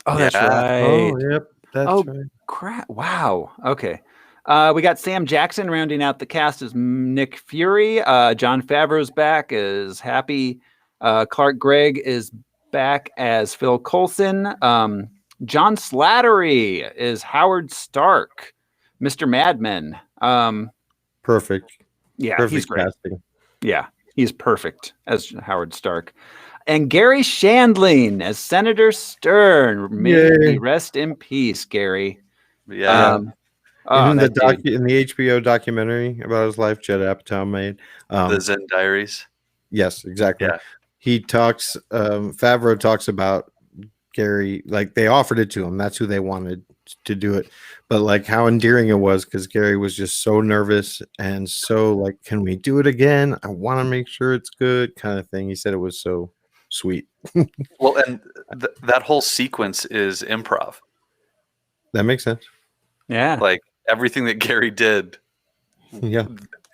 Oh, that's right. Oh, yep. That's right. Crap. Wow. Okay. We got Sam Jackson rounding out the cast as Nick Fury. Jon Favreau's back as Happy. Clark Gregg is back as Phil Coulson. John Slattery is Howard Stark, Mr. Madman. Perfect. Yeah, Perfect he's great. casting. Yeah, he's perfect as Howard Stark. And Gary Shandling as Senator Stern. May he rest in peace, Gary. Yeah. In the HBO documentary about his life, Judd Apatow made the Zen Diaries. Yes, exactly. Yeah. He talks. Favreau talks about Gary. Like they offered it to him. That's who they wanted to do it. But like how endearing it was because Gary was just so nervous and so like, can we do it again? I want to make sure it's good, kind of thing. He said it was so sweet. Well, and that whole sequence is improv. That makes sense. Yeah. Like everything that Gary did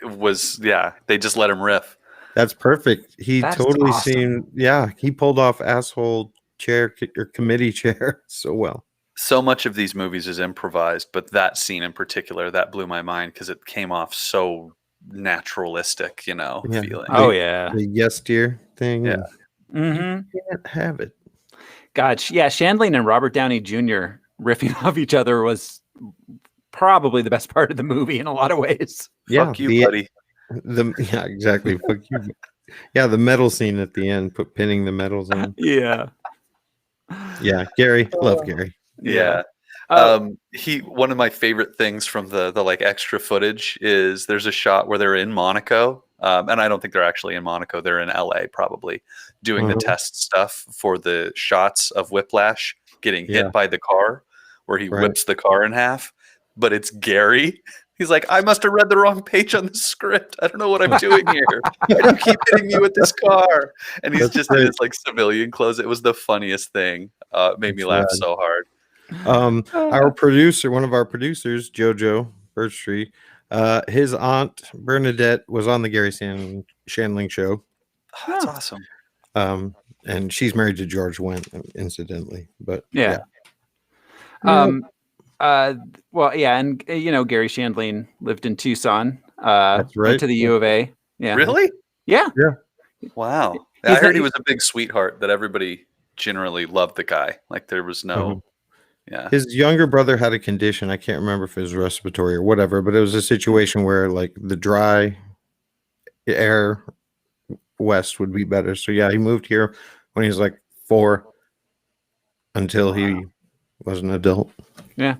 was, they just let him riff. That's perfect. That's totally awesome. seemed, he pulled off asshole chair or committee chair so well. So much of these movies is improvised, but that scene in particular, that blew my mind because it came off so naturalistic, feeling. Oh, yeah. The yes, dear thing. Yeah. You can't have it. God, yeah, Shandling and Robert Downey Jr. riffing off each other was probably the best part of the movie in a lot of ways. Yeah, Fuck you, buddy. Exactly. Fuck you. Yeah, the medal scene at the end, pinning the medals on. Yeah. Yeah, Gary. Love Gary. Yeah. One of my favorite things from the like extra footage is there's a shot where they're in Monaco. And I don't think they're actually in Monaco. They're in LA probably doing the test stuff for the shots of Whiplash getting hit by the car where he whips the car in half. But it's Gary. He's like, I must have read the wrong page on the script. I don't know what I'm doing here. Why do you keep hitting me with this car? And he's just in his like civilian clothes. It was the funniest thing. It made me laugh so hard. Our producer, one of our producers, Jojo Birdstree, his aunt Bernadette was on the Gary Shandling show. Oh, that's awesome. And she's married to George Wendt, incidentally. But well, yeah, and Gary Shandling lived in Tucson. That's right. Went to the U of A. Yeah. Really? Yeah. Wow. I heard he was a big sweetheart. That everybody generally loved the guy. Like there was no. Yeah. His younger brother had a condition. I can't remember if it was respiratory or whatever, but it was a situation where like the dry air west would be better. So yeah, he moved here when he was like 4 until he was an adult. Yeah.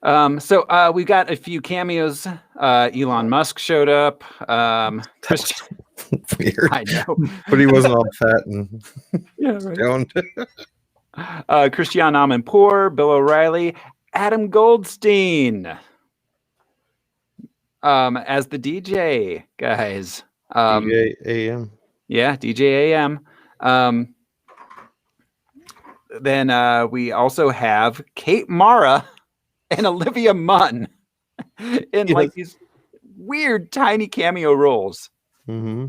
So we got a few cameos. Elon Musk showed up. That's weird. I know. But he wasn't all fat and stoned. Christiane Amanpour, Bill O'Reilly, Adam Goldstein as the DJ, guys. DJ AM. Yeah, DJ AM. Then we also have Kate Mara and Olivia Munn in like these weird tiny cameo roles. Mm-hmm.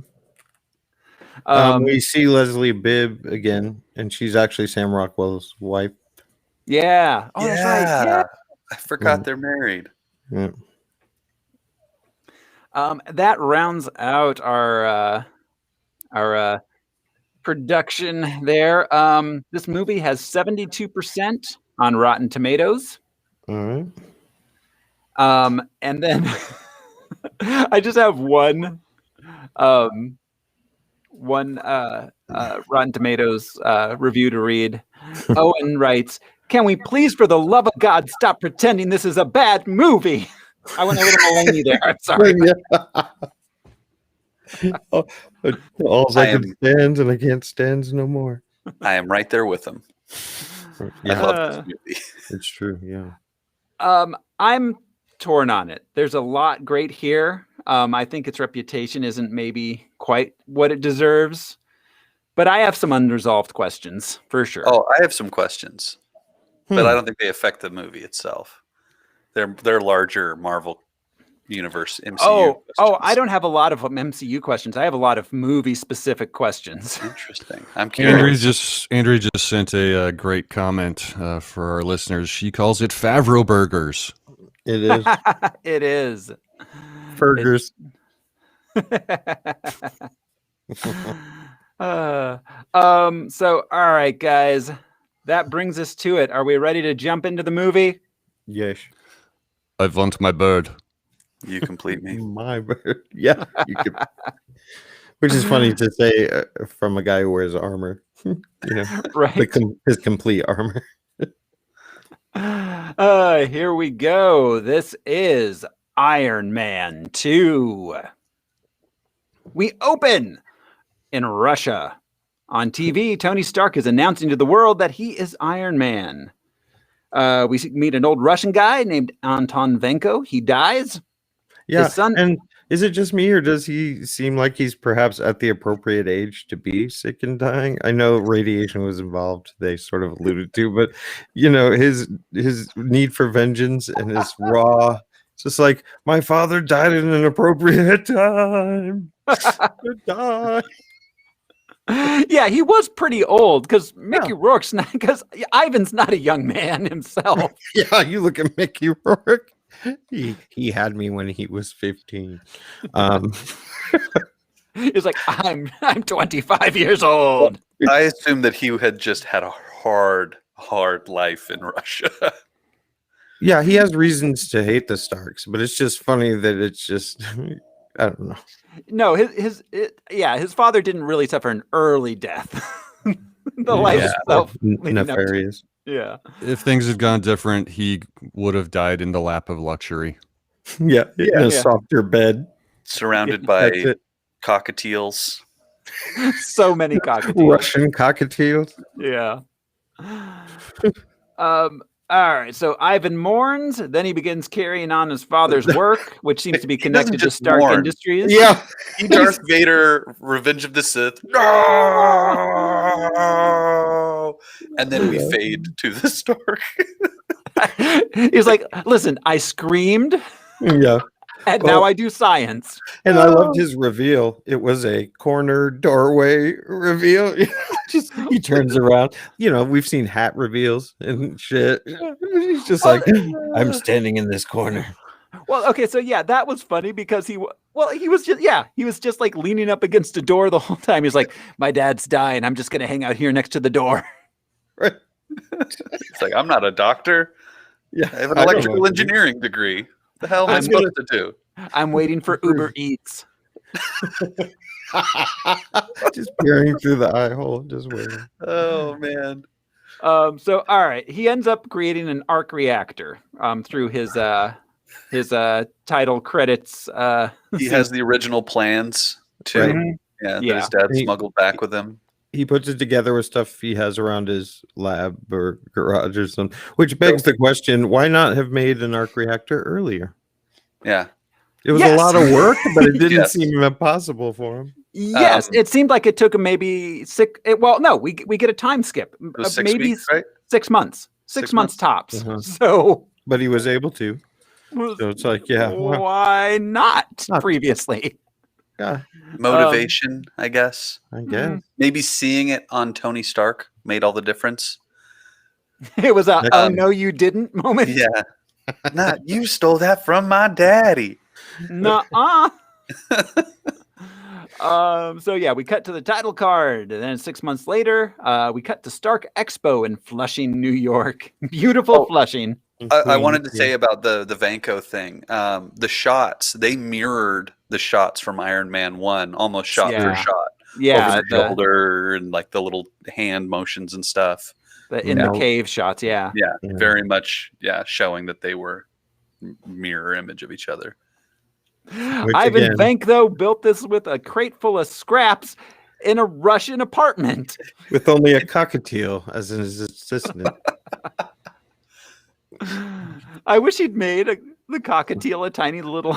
We see Leslie Bibb again, and she's actually Sam Rockwell's wife. Yeah. Oh, that's right. Yeah. I forgot they're married. Yeah. That rounds out our production there. This movie has 72% on Rotten Tomatoes. All right. And then I just have one Rotten Tomatoes review to read. Owen writes, "Can we please, for the love of God, stop pretending this is a bad movie?" I went a little Mulaney there. I'm sorry. All I can stand and I can't stand no more. I am right there with him. Yeah. I love this movie. It's true. Yeah. I'm torn on it. There's a lot great here. I think its reputation isn't maybe quite what it deserves, but I have some unresolved questions for sure. Oh, I have some questions, but I don't think they affect the movie itself. They're larger Marvel Universe MCU. Oh, I don't have a lot of MCU questions. I have a lot of movie specific questions. Interesting. I'm curious. Andrea just sent a great comment for our listeners. She calls it Favreau burgers. It is. It is. Burgers. So all right, guys, that brings us to it. Are we ready to jump into the movie? Yes. I want my bird. You complete me. My bird. Yeah. You could. Which is funny to say from a guy who wears armor. Right. His complete armor. Here we go. This is Iron Man 2. We open in Russia. On TV, Tony Stark is announcing to the world that he is Iron Man. We meet an old Russian guy named Anton Venko. He dies. Yeah. His son... And is it just me, or does he seem like he's perhaps at the appropriate age to be sick and dying? I know radiation was involved, they sort of alluded to, but his need for vengeance and his raw, it's just like, my father died at an appropriate time. Die. Yeah, he was pretty old because Mickey Rourke's not, because Ivan's not a young man himself. Yeah, you look at Mickey Rourke. He had me when he was 15. He's like, I'm 25 years old. I assume that he had just had a hard life in Russia. Yeah, he has reasons to hate the Starks, but it's just funny that it's just I don't know. No, his father didn't really suffer an early death. The life itself nefarious. Yeah. If things had gone different, he would have died in the lap of luxury. Yeah, in a softer bed, surrounded by cockatiels. So many cockatiels. Russian cockatiels. Yeah. All right, so Ivan mourns, then he begins carrying on his father's work, which seems to be connected to Stark Industries. Yeah. Darth Vader, Revenge of the Sith. No! And then we fade to the Stark. He's like, listen, I screamed. Yeah. And now I do science. And I loved his reveal. It was a corner doorway reveal. He turns around. We've seen hat reveals and shit. He's just like, I'm standing in this corner. Well, okay, so that was funny because he was just like leaning up against a door the whole time. He's like, my dad's dying. I'm just going to hang out here next to the door. Right. It's like, I'm not a doctor. Yeah, I have an electrical engineering degree. The hell am I supposed to do? I'm waiting for Uber Eats. Just peering through the eye hole, just waiting. Oh man. So all right, he ends up creating an arc reactor through his title credits. He has the original plans too. Right. Yeah, that his dad smuggled back with him. He puts it together with stuff he has around his lab or garage or something, which begs the question, why not have made an arc reactor earlier? Yeah. It was a lot of work, but it didn't seem impossible for him. Yes, it seemed like it took him maybe we get a time skip. Maybe weeks, right? 6 months. 6 months tops. So, but he was able to. So it's like, why not previously? Yeah. Motivation, I guess. I guess. Maybe seeing it on Tony Stark made all the difference. It was a oh no you didn't moment. Yeah. Not you stole that from my daddy. Nuh-uh. So we cut to the title card, and then 6 months later, we cut to Stark Expo in Flushing, New York. Beautiful Flushing. I wanted to say about the Vanko thing. The shots, they mirrored the shots from Iron Man 1, almost shot for shot. Yeah, over the shoulder and like the little hand motions and stuff. The cave shots, yeah, very much, showing that they were mirror image of each other. Ivan Vanko built this with a crate full of scraps in a Russian apartment with only a cockatiel as his assistant. I wish he'd made the cockatiel a tiny little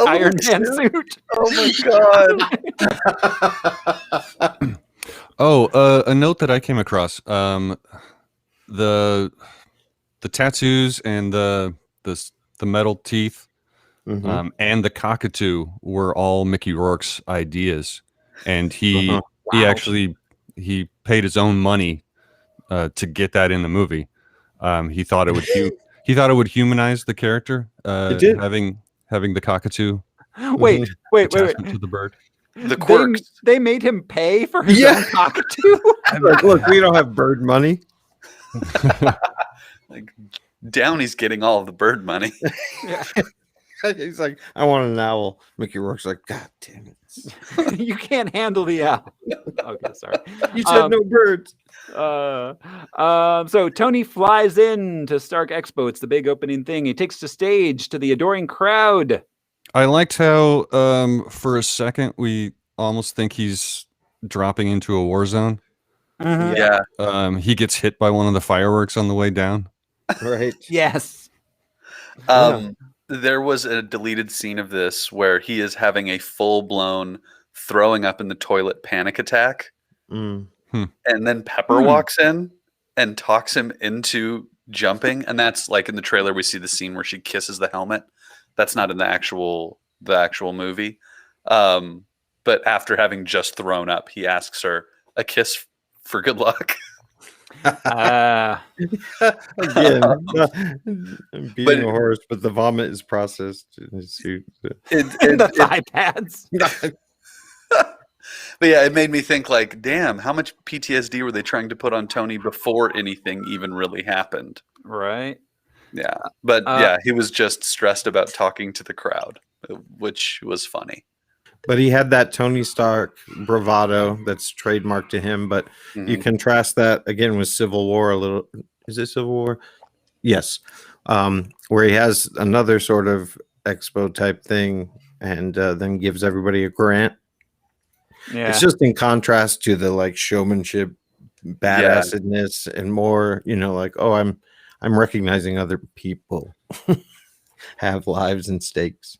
Iron Man suit. Oh my god! A note that I came across: the tattoos and the metal teeth, and the cockatoo were all Mickey Rourke's ideas, and he actually paid his own money to get that in the movie. He thought it would humanize the character. Having the cockatoo. Wait. To the bird. The quirks. They made him pay for his own cockatoo. Look, we don't have bird money. Like Downey's getting all of the bird money. He's like, I want an owl. Mickey Rourke's like, God damn it. You can't handle the owl. Okay, sorry. You said no birds. So Tony flies in to Stark Expo. It's the big opening thing. He takes the stage to the adoring crowd. I liked how for a second we almost think he's dropping into a war zone. Yeah. He gets hit by one of the fireworks on the way down. Right. Yes. There was a deleted scene of this where he is having a full-blown throwing up in the toilet panic attack. Mm. And then Pepper walks in and talks him into jumping. And that's like in the trailer, we see the scene where she kisses the helmet. That's not in the actual movie. But after having just thrown up, he asks her a kiss for good luck. Again, beating a horse, but the vomit is processed in his suit. The thigh pads. But yeah, it made me think like, damn, how much PTSD were they trying to put on Tony before anything even really happened? Right. Yeah. But yeah, he was just stressed about talking to the crowd, which was funny. But he had that Tony Stark bravado that's trademarked to him. But you contrast that again with Civil War a little. Is it Civil War? Yes. Where he has another sort of expo type thing and then gives everybody a grant. Yeah. It's just in contrast to the like showmanship, badassedness, and more, like, oh, I'm recognizing other people have lives and stakes.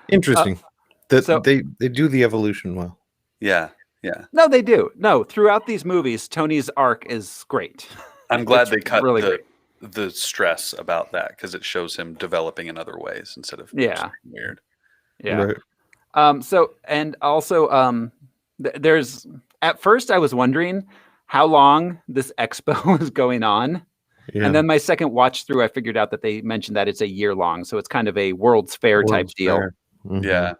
Interesting. They do the evolution well. Yeah. Yeah. No, they do. No, throughout these movies, Tony's arc is great. I'm glad they cut really the stress about that because it shows him developing in other ways instead of just being weird. Yeah. Right. So, and also, there's, at first I was wondering how long this expo was going on. Yeah. And then my second watch through, I figured out that they mentioned that it's a year long. So it's kind of a World's Fair type deal. Mm-hmm. Yeah.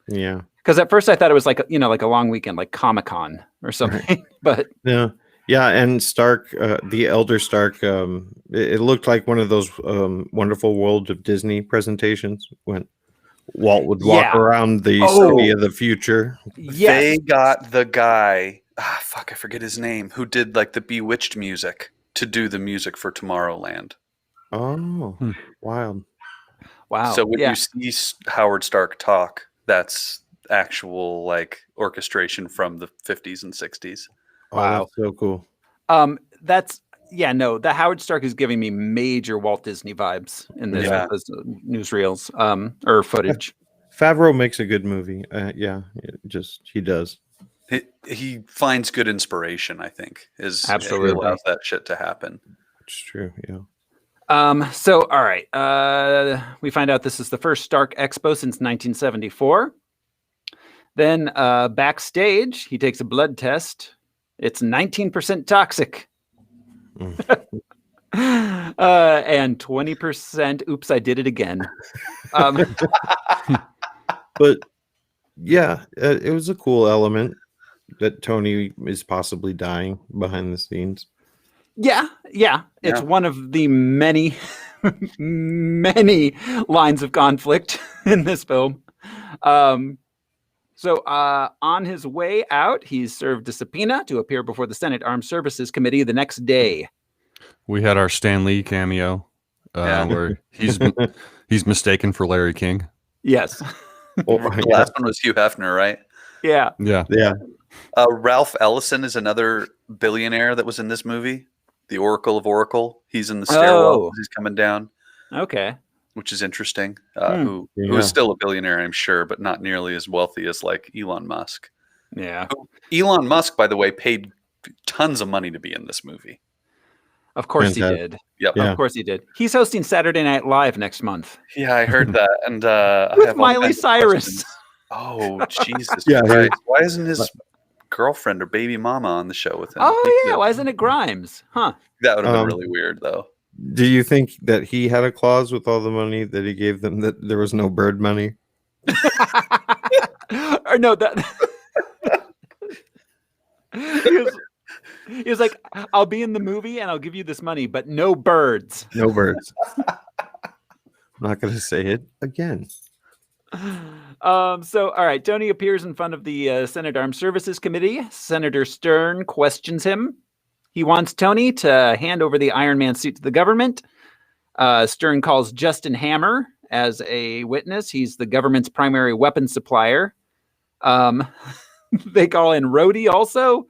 Yeah. Because at first I thought it was like, like a long weekend, like Comic-Con or something, Right. But yeah. Yeah. And Stark, the elder Stark, it looked like one of those wonderful World of Disney presentations when Walt would walk around the city of the future. Yes. They got the guy, I forget his name, who did like the Bewitched music to do the music for Tomorrowland. Oh, wild. Wow. So when you see Howard Stark talk, that's actual like orchestration from the 50s and 60s. Wow. That's so cool. The Howard Stark is giving me major Walt Disney vibes in this newsreels or footage. Favreau makes a good movie. He does. He finds good inspiration, I think, absolutely allows that shit to happen. It's true, yeah. So all right. We find out this is the first Stark Expo since 1974. Then backstage, he takes a blood test. It's 19% toxic. And 20%. Oops, I did it again. But yeah, it was a cool element that Tony is possibly dying behind the scenes. Yeah. It's one of the many, many lines of conflict in this film. So on his way out, he's served a subpoena to appear before the Senate Armed Services Committee the next day. We had our Stan Lee cameo where he's mistaken for Larry King. Yes. The last one was Hugh Hefner, right? Yeah. Ralph Ellison is another billionaire that was in this movie, The Oracle of Oracle. He's in the stairwell as he's coming down. Okay. Which is interesting. Who is still a billionaire, I'm sure, but not nearly as wealthy as like Elon Musk. Yeah. Elon Musk, by the way, paid tons of money to be in this movie. Of course he did. Yep. Of course he did. He's hosting Saturday Night Live next month. Yeah, I heard that. And with Miley Cyrus. Oh, Jesus Christ. Why isn't his girlfriend or baby mama on the show with him? Oh, yeah. Why isn't it Grimes? Huh. That would have been really weird, though. Do you think that he had a clause with all the money that he gave them that there was no bird money? Or no, that he was like, I'll be in the movie and I'll give you this money, but no birds. No birds. I'm not going to say it again. So, all right, Tony appears in front of the Senate Armed Services Committee. Senator Stern questions him. He wants Tony to hand over the Iron Man suit to the government. Stern calls Justin Hammer as a witness. He's the government's primary weapons supplier. They call in Rhodey also.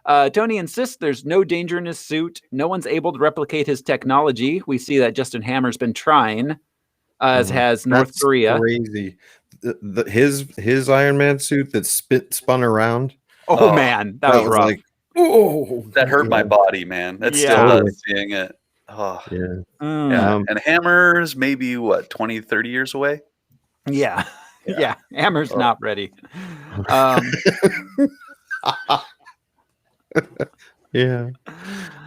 Tony insists there's no danger in his suit. No one's able to replicate his technology. We see that Justin Hammer's been trying, as has North Korea. Crazy. His Iron Man suit that spun around. Oh man, that was rough. Like, oh, that hurt my body, man. That still does seeing it. Oh. Yeah. And Hammer's maybe 20, 30 years away. Yeah. Hammer's not ready. Yeah.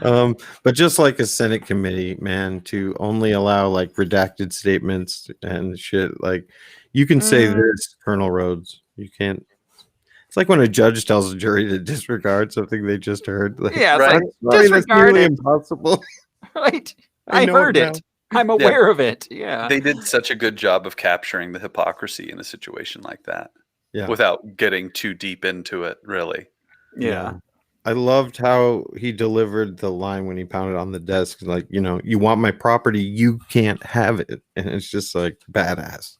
But just like a Senate committee, man, to only allow like redacted statements and shit, like you can say this, Colonel Rhodes. You can't. It's like when a judge tells a jury to disregard something they just heard. Like, yeah, right. Disregard that's really it. Impossible. Right. I heard it. I'm aware of it. Yeah. They did such a good job of capturing the hypocrisy in a situation like that. Yeah. Without getting too deep into it, really. Yeah. I loved how he delivered the line when he pounded on the desk, like, you want my property, you can't have it. And it's just like badass.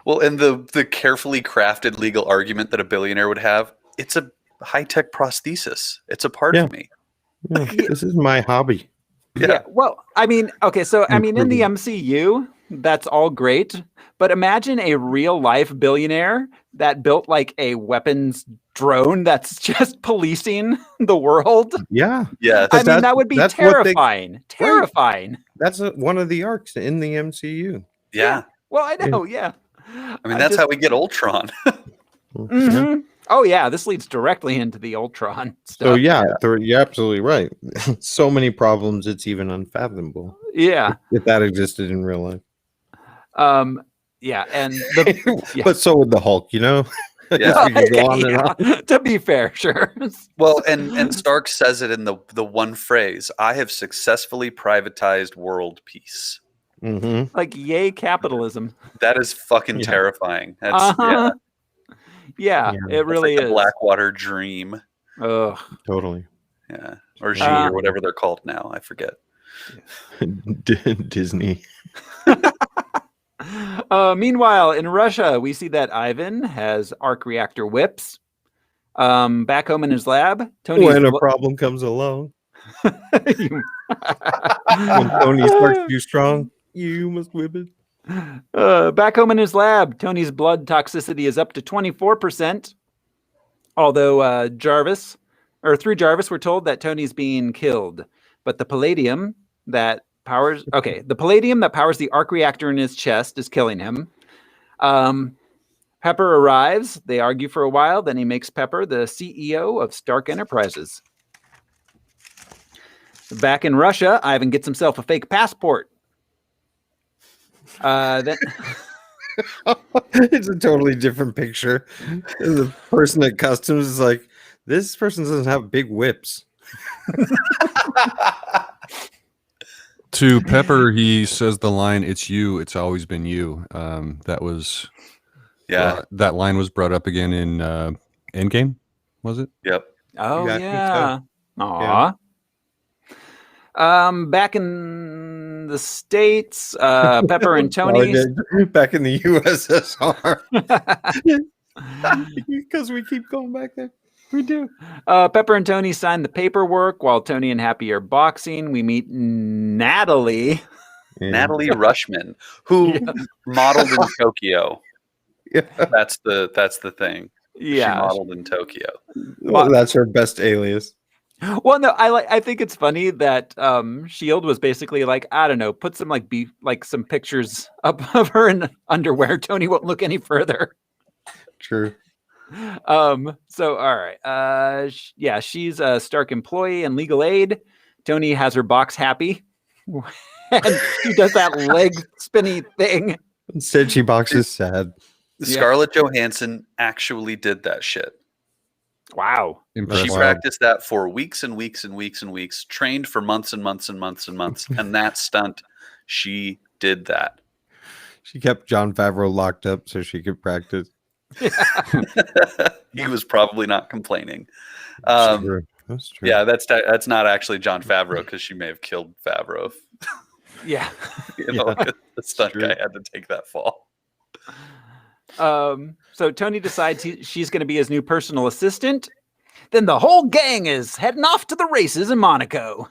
Well, and the carefully crafted legal argument that a billionaire would have, it's a high-tech prosthesis. It's a part of me. Yeah, this is my hobby. Yeah. Well, I mean, okay, so I mean, in the MCU, that's all great, but imagine a real life billionaire that built like a weapons drone that's just policing the world. Yeah. Yes. I mean, that would be terrifying. Terrifying. That's one of the arcs in the MCU. Yeah. Well, I know. Yeah. I mean, that's how we get Ultron. Mm-hmm. Oh yeah, this leads directly into the Ultron stuff. So you're absolutely right. So many problems, it's even unfathomable. Yeah. If that existed in real life. Yeah, and but so would the Hulk, Yeah. To be fair, sure. Well, and Stark says it in the one phrase, I have successfully privatized world peace. Mm-hmm. Like, yay, capitalism. That is fucking terrifying. That's Yeah, it really like is. A Blackwater dream. Ugh. Totally. Yeah. Or G or whatever they're called now. I forget. Disney. Meanwhile, in Russia, we see that Ivan has arc reactor whips. Back home in his lab, Tony. When a problem comes along, when Tony starts too strong, you must whip it. Back home in his lab, Tony's blood toxicity is up to 24%. Although through Jarvis, we're told that Tony's being killed. But the palladium that powers the arc reactor in his chest is killing him. Pepper arrives. They argue for a while. Then he makes Pepper the CEO of Stark Enterprises. Back in Russia, Ivan gets himself a fake passport. Then it's a totally different picture. The person at customs is like, this person doesn't have big whips. To Pepper, he says the line, "It's you. It's always been you." That was, that line was brought up again in Endgame, was it? Yep. Oh yeah. So. Aw. Back in the States, Pepper and Tony. Back in the USSR. Because we keep going back there. We do. Pepper and Tony sign the paperwork while Tony and Happy are boxing. We meet Natalie. Yeah. Natalie Rushman, who modeled in Tokyo. Yeah. That's the thing. Yeah. She modeled in Tokyo. Well, that's her best alias. Well, no, I think it's funny that Shield was basically like, I don't know, put some some pictures up of her in underwear. Tony won't look any further. True. So all right. She's a Stark employee and legal aid. Tony has her box Happy. And she does that leg spinny thing. Instead, she boxes sad. Scarlett Johansson actually did that shit. Wow. She practiced that for weeks and weeks and weeks and weeks, trained for months and months and months and months. And that stunt, she did that. She kept Jon Favreau locked up so she could practice. He was probably not complaining. That's true. That's true. Yeah, that's not actually Jon Favreau because she may have killed Favreau. Yeah. The stunt guy had to take that fall. So Tony decides she's going to be his new personal assistant. Then the whole gang is heading off to the races in Monaco.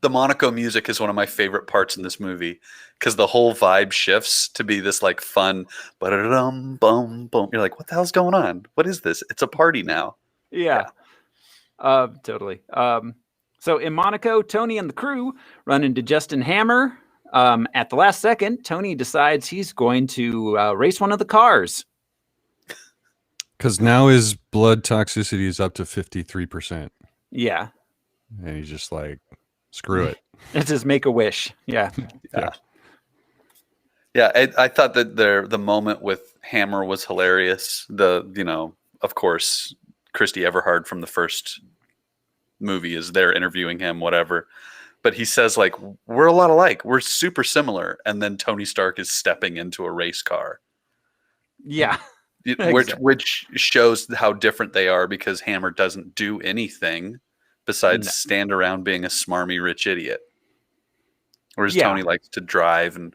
The Monaco music is one of my favorite parts in this movie because the whole vibe shifts to be this like fun, ba-da-dum, bum, bum. You're like, what the hell's going on? What is this? It's a party now. Yeah. Totally. So in Monaco, Tony and the crew run into Justin Hammer. At the last second, Tony decides he's going to race one of the cars. Because now his blood toxicity is up to 53%. Yeah. And he's just like, screw it. It's his make-a-wish. Yeah. Yeah, I thought that the moment with Hammer was hilarious. Of course, Christy Everhard from the first movie is there interviewing him, whatever. But he says, like, we're a lot alike. We're super similar. And then Tony Stark is stepping into a race car. Yeah. Which shows how different they are because Hammer doesn't do anything besides stand around being a smarmy rich idiot. Whereas Tony likes to drive and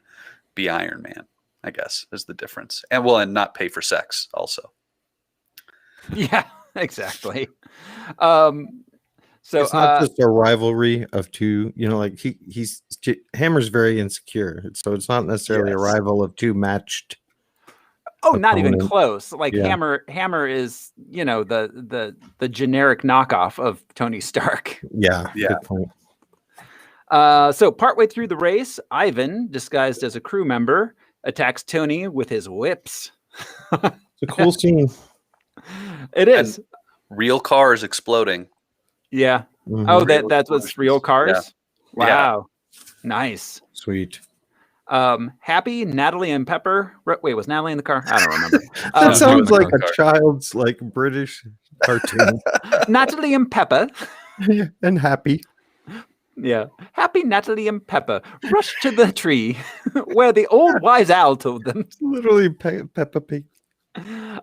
be Iron Man, I guess, is the difference. And not pay for sex also. Yeah, exactly. So it's not just a rivalry of two, like Hammer's very insecure. So it's not necessarily a rival of two matched. Oh, not even close. Like Hammer is, the generic knockoff of Tony Stark. Yeah. Good point. So partway through the race, Ivan, disguised as a crew member, attacks Tony with his whips. It's a cool scene. It is. And real cars exploding. Yeah. Mm-hmm. Oh, that was real cars? Yeah. Wow. Yeah. Nice. Sweet. Happy, Natalie and Pepper. Wait, was Natalie in the car? I don't remember. That sounds like a child's British cartoon. Natalie and Pepper. And Happy. Yeah. Happy, Natalie and Pepper rush to the tree where the old wise owl told them. It's literally Peppa Pig.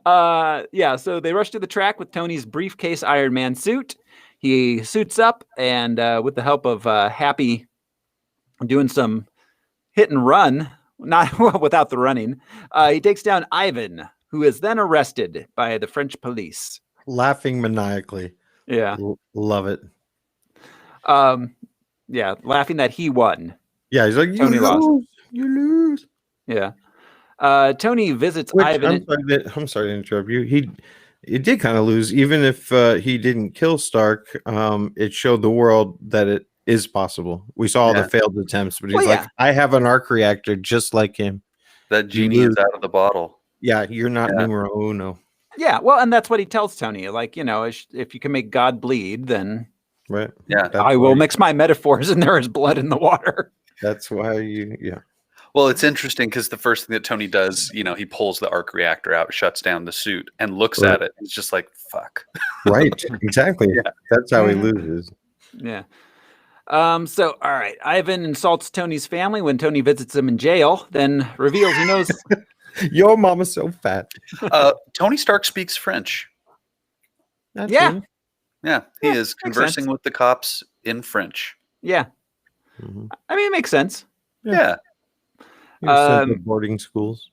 So they rush to the track with Tony's briefcase Iron Man suit. He suits up and with the help of Happy doing some hit and run, not without the running, he takes down Ivan, who is then arrested by the French police. Laughing maniacally. Yeah. Love it. Yeah, laughing that he won. Yeah, he's like, Tony lost. You lose. Yeah. Tony visits Ivan. I'm sorry to interrupt you. It did kind of lose, even if he didn't kill Stark. It showed the world that it is possible. We saw all the failed attempts, but he's like, I have an arc reactor just like him. That genie is out of the bottle. Yeah, you're not numero uno. Yeah, well, and that's what he tells Tony. Like, if you can make God bleed, then right. Yeah, I will mix my metaphors, and there is blood in the water. That's why Well, it's interesting because the first thing that Tony does, he pulls the arc reactor out, shuts down the suit, and looks at it. It's just like, fuck. Right. Exactly. That's how he loses. Yeah. So, all right. Ivan insults Tony's family when Tony visits him in jail, then reveals he knows. Your mama's so fat. Tony Stark speaks French. That's yeah. Yeah. He is conversing with the cops in French. Yeah. Mm-hmm. I mean, it makes sense. Yeah. Boarding schools.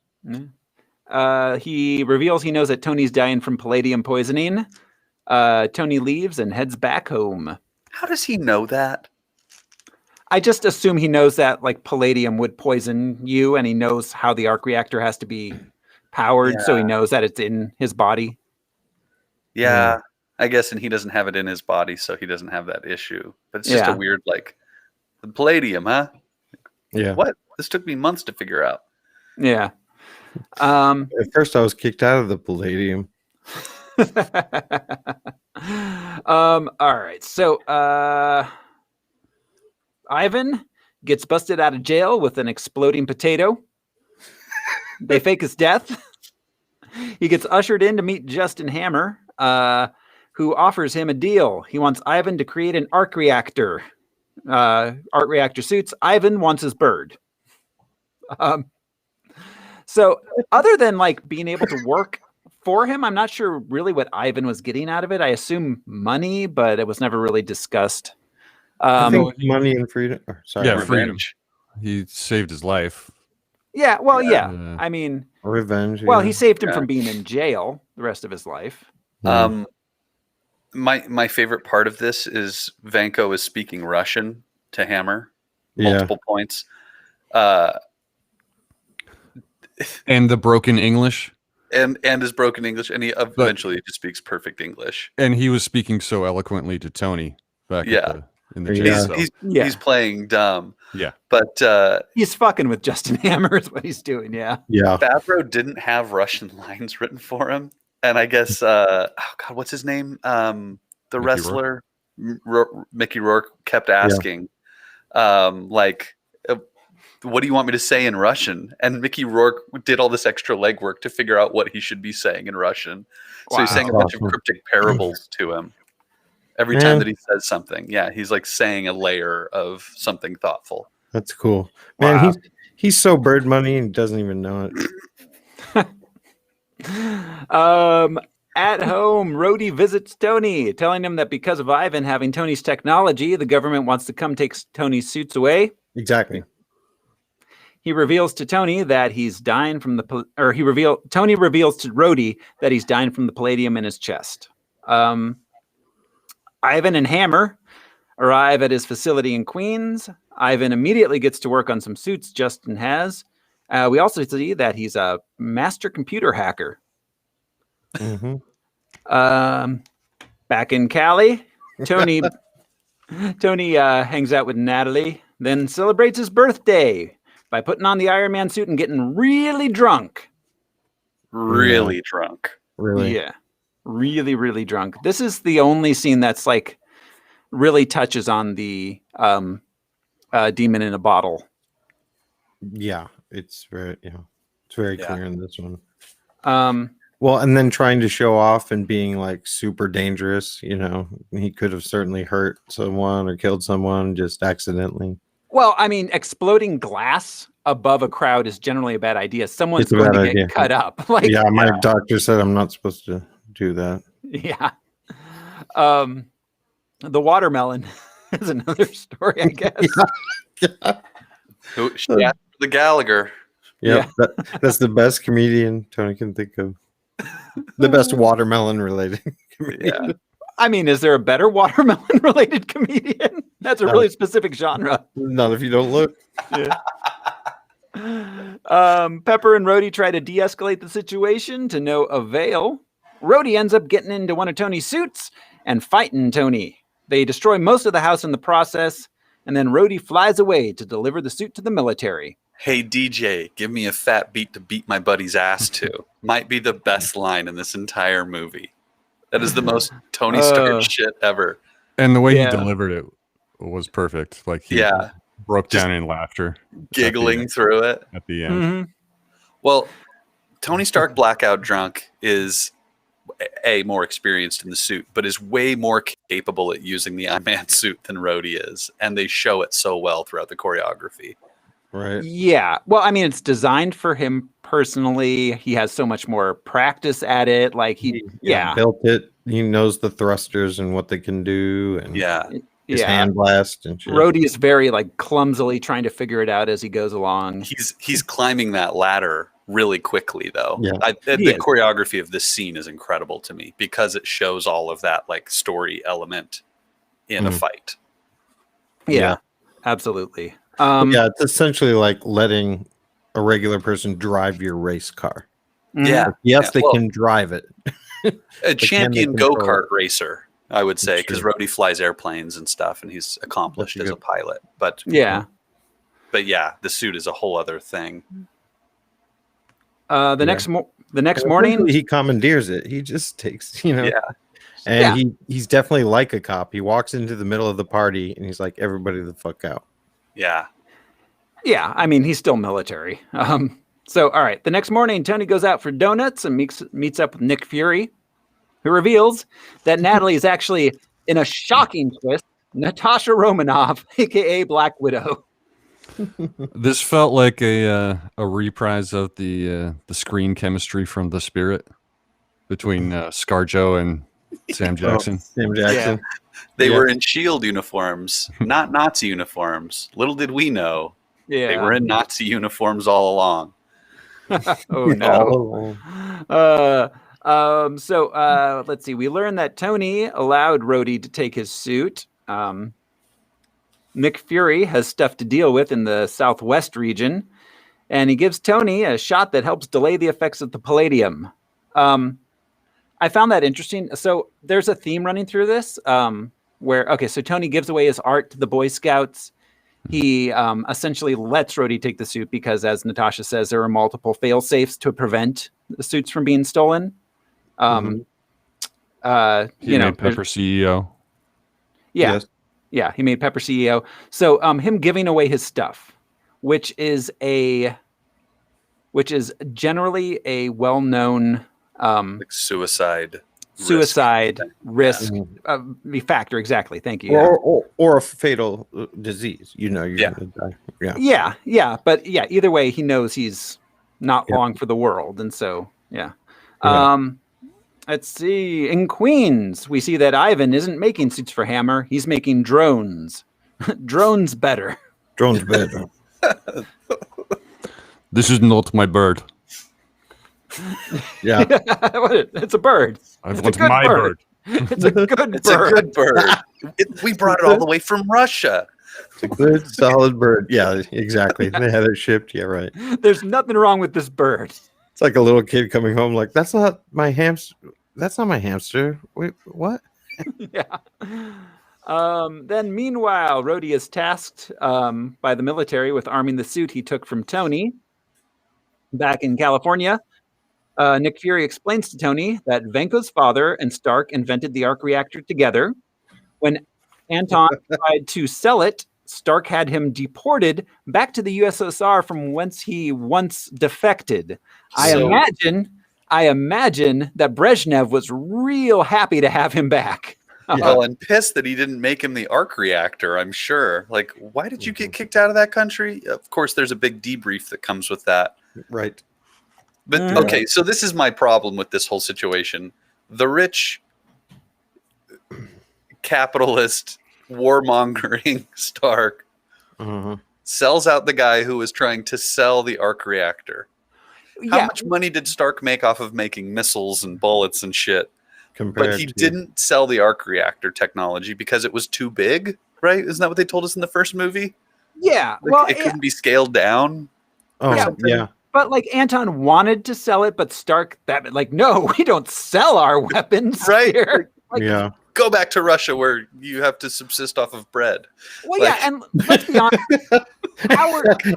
He reveals he knows that Tony's dying from palladium poisoning. Tony leaves and heads back home. How does he know that? I just assume he knows that palladium would poison you, and he knows how the arc reactor has to be powered, so he knows that it's in his body. Yeah, I guess, and he doesn't have it in his body, so he doesn't have that issue. But it's just a weird, the palladium, huh? Yeah. What? This took me months to figure out. Yeah. At first, I was kicked out of the palladium. All right. So, Ivan gets busted out of jail with an exploding potato. They fake his death. He gets ushered in to meet Justin Hammer, who offers him a deal. He wants Ivan to create an arc reactor. Arc reactor suits. Ivan wants his bird. So other than like being able to work for him, I'm not sure really what Ivan was getting out of it. I assume money, but it was never really discussed. I think money and freedom. Sorry, Yeah, Revenge. freedom. He saved his life. Yeah, well, yeah. Yeah. I mean, revenge. well, yeah. he saved him Yeah. from being in jail the rest of his life. My favorite part of this is Vanko is speaking Russian to Hammer Yeah. multiple points. And the broken English. And his broken English, and he eventually just speaks perfect English. And he was speaking so eloquently to Tony back in the Yeah. jail. He's playing dumb. Yeah. But He's fucking with Justin Hammer is what he's doing. Yeah. Yeah. Favreau didn't have Russian lines written for him. And I guess, oh God, what's his name? The Mickey wrestler, Mickey Rourke, kept asking, what do you want me to say in Russian? And Mickey Rourke did all this extra legwork to figure out what he should be saying in Russian. So he's saying a bunch of cryptic parables to him every time that he says something. Yeah, he's like saying a layer of something thoughtful. That's cool. Man, he's so bird money and doesn't even know it. At home, Rhodey visits Tony, telling him that because of Ivan having Tony's technology, the government wants to come take Tony's suits away. Exactly. He reveals to Tony that he's dying from Tony reveals to Rhodey that he's dying from the palladium in his chest. Ivan and Hammer arrive at his facility in Queens. Ivan immediately gets to work on some suits Justin has. We also see that he's a master computer hacker. Mm-hmm. Back in Cali, Tony hangs out with Natalie, then celebrates his birthday by putting on the Iron Man suit and getting really drunk. Really drunk. Really? Yeah. Really, really drunk. This is the only scene that's like really touches on the demon in a bottle. Yeah. It's very clear in this one. Um, Well, and then trying to show off and being like super dangerous, he could have certainly hurt someone or killed someone just accidentally. Well, I mean, exploding glass above a crowd is generally a bad idea. Someone's going to get cut up. Like, yeah, my doctor said I'm not supposed to do that. Yeah. The watermelon is another story, I guess. The Gallagher. Yeah. That's the best comedian Tony can think of. The best watermelon related comedian. Yeah. I mean, is there a better watermelon related comedian? That's a really specific genre. Not if you don't look. Yeah. Pepper and Rhodey try to de-escalate the situation to no avail. Rhodey ends up getting into one of Tony's suits and fighting Tony. They destroy most of the house in the process, and then Rhodey flies away to deliver the suit to the military. Hey, DJ, give me a fat beat to beat my buddy's ass to. Might be the best line in this entire movie. That is the most Tony Stark shit ever. And the way he delivered it was perfect. Like he broke down in laughter. Giggling through it. At the end. Mm-hmm. Well, Tony Stark blackout drunk is more experienced in the suit, but is way more capable at using the Iron Man suit than Rhodey is. And they show it so well throughout the choreography. Right. Yeah. Well, I mean, it's designed for him personally. He has so much more practice at it. Like he built it. He knows the thrusters and what they can do. And his hand blast and shit. Rhodey is very like clumsily trying to figure it out as he goes along. He's climbing that ladder really quickly, though. Yeah. The choreography of this scene is incredible to me because it shows all of that like story element in a fight. Yeah, absolutely. It's essentially like letting a regular person drive your race car. Yeah. They can drive it. A champion go-kart racer, I would say, because Rhodey flies airplanes and stuff, and he's accomplished as a pilot. But the suit is a whole other thing. The next morning, he commandeers it. He just takes, and he's definitely like a cop. He walks into the middle of the party and he's like, "Everybody, the fuck out." Yeah. Yeah, I mean, he's still military. So, all right. The next morning, Tony goes out for donuts and meets up with Nick Fury, who reveals that Natalie is actually, in a shocking twist, Natasha Romanoff, a.k.a. Black Widow. This felt like a reprise of the screen chemistry from The Spirit between ScarJo and Sam Jackson. Sam Jackson. They were in SHIELD uniforms, not Nazi uniforms. Little did we know. Yeah. They were in Nazi uniforms all along. Oh no. Let's see. We learned that Tony allowed Rhodey to take his suit. Nick Fury has stuff to deal with in the Southwest region, and he gives Tony a shot that helps delay the effects of the palladium. I found that interesting. So there's a theme running through this so Tony gives away his art to the Boy Scouts. He essentially lets Rhodey take the suit because, as Natasha says, there are multiple fail-safes to prevent the suits from being stolen. He made Pepper CEO. Yeah. Yes. Yeah, he made Pepper CEO. So him giving away his stuff, which is generally a well-known Like suicide risk factor. Exactly. Thank you. Or a fatal disease. You know, you're going to die. Yeah. But yeah, either way, he knows he's not long for the world. And so, yeah. Let's see. In Queens, we see that Ivan isn't making suits for Hammer. He's making drones. Drones better. Drones better. This is not my bird. Yeah. It's a bird. I want my bird. It's a good bird. It's a good bird. We brought it all the way from Russia. It's a good, solid bird. Yeah, exactly. They had it shipped. Yeah, right. There's nothing wrong with this bird. It's like a little kid coming home like, that's not my hamster. That's not my hamster. Wait, what? Yeah. Then meanwhile, Rhodey is tasked by the military with arming the suit he took from Tony back in California. Nick Fury explains to Tony that Venko's father and Stark invented the arc reactor together. When Anton tried to sell it, Stark had him deported back to the USSR from whence he once defected. I imagine that Brezhnev was real happy to have him back. Well, and pissed that he didn't make him the arc reactor, I'm sure. Like, why did you get kicked out of that country? Of course, there's a big debrief that comes with that. Right. But, okay, so this is my problem with this whole situation. The rich, capitalist, warmongering Stark sells out the guy who was trying to sell the arc reactor. How much money did Stark make off of making missiles and bullets and shit? But he didn't sell the arc reactor technology because it was too big, right? Isn't that what they told us in the first movie? Yeah. Like, it couldn't be scaled down. Oh, yeah. But like Anton wanted to sell it, but Stark no, we don't sell our weapons. Right. Here. Yeah. Go back to Russia where you have to subsist off of bread. Well, and let's be honest.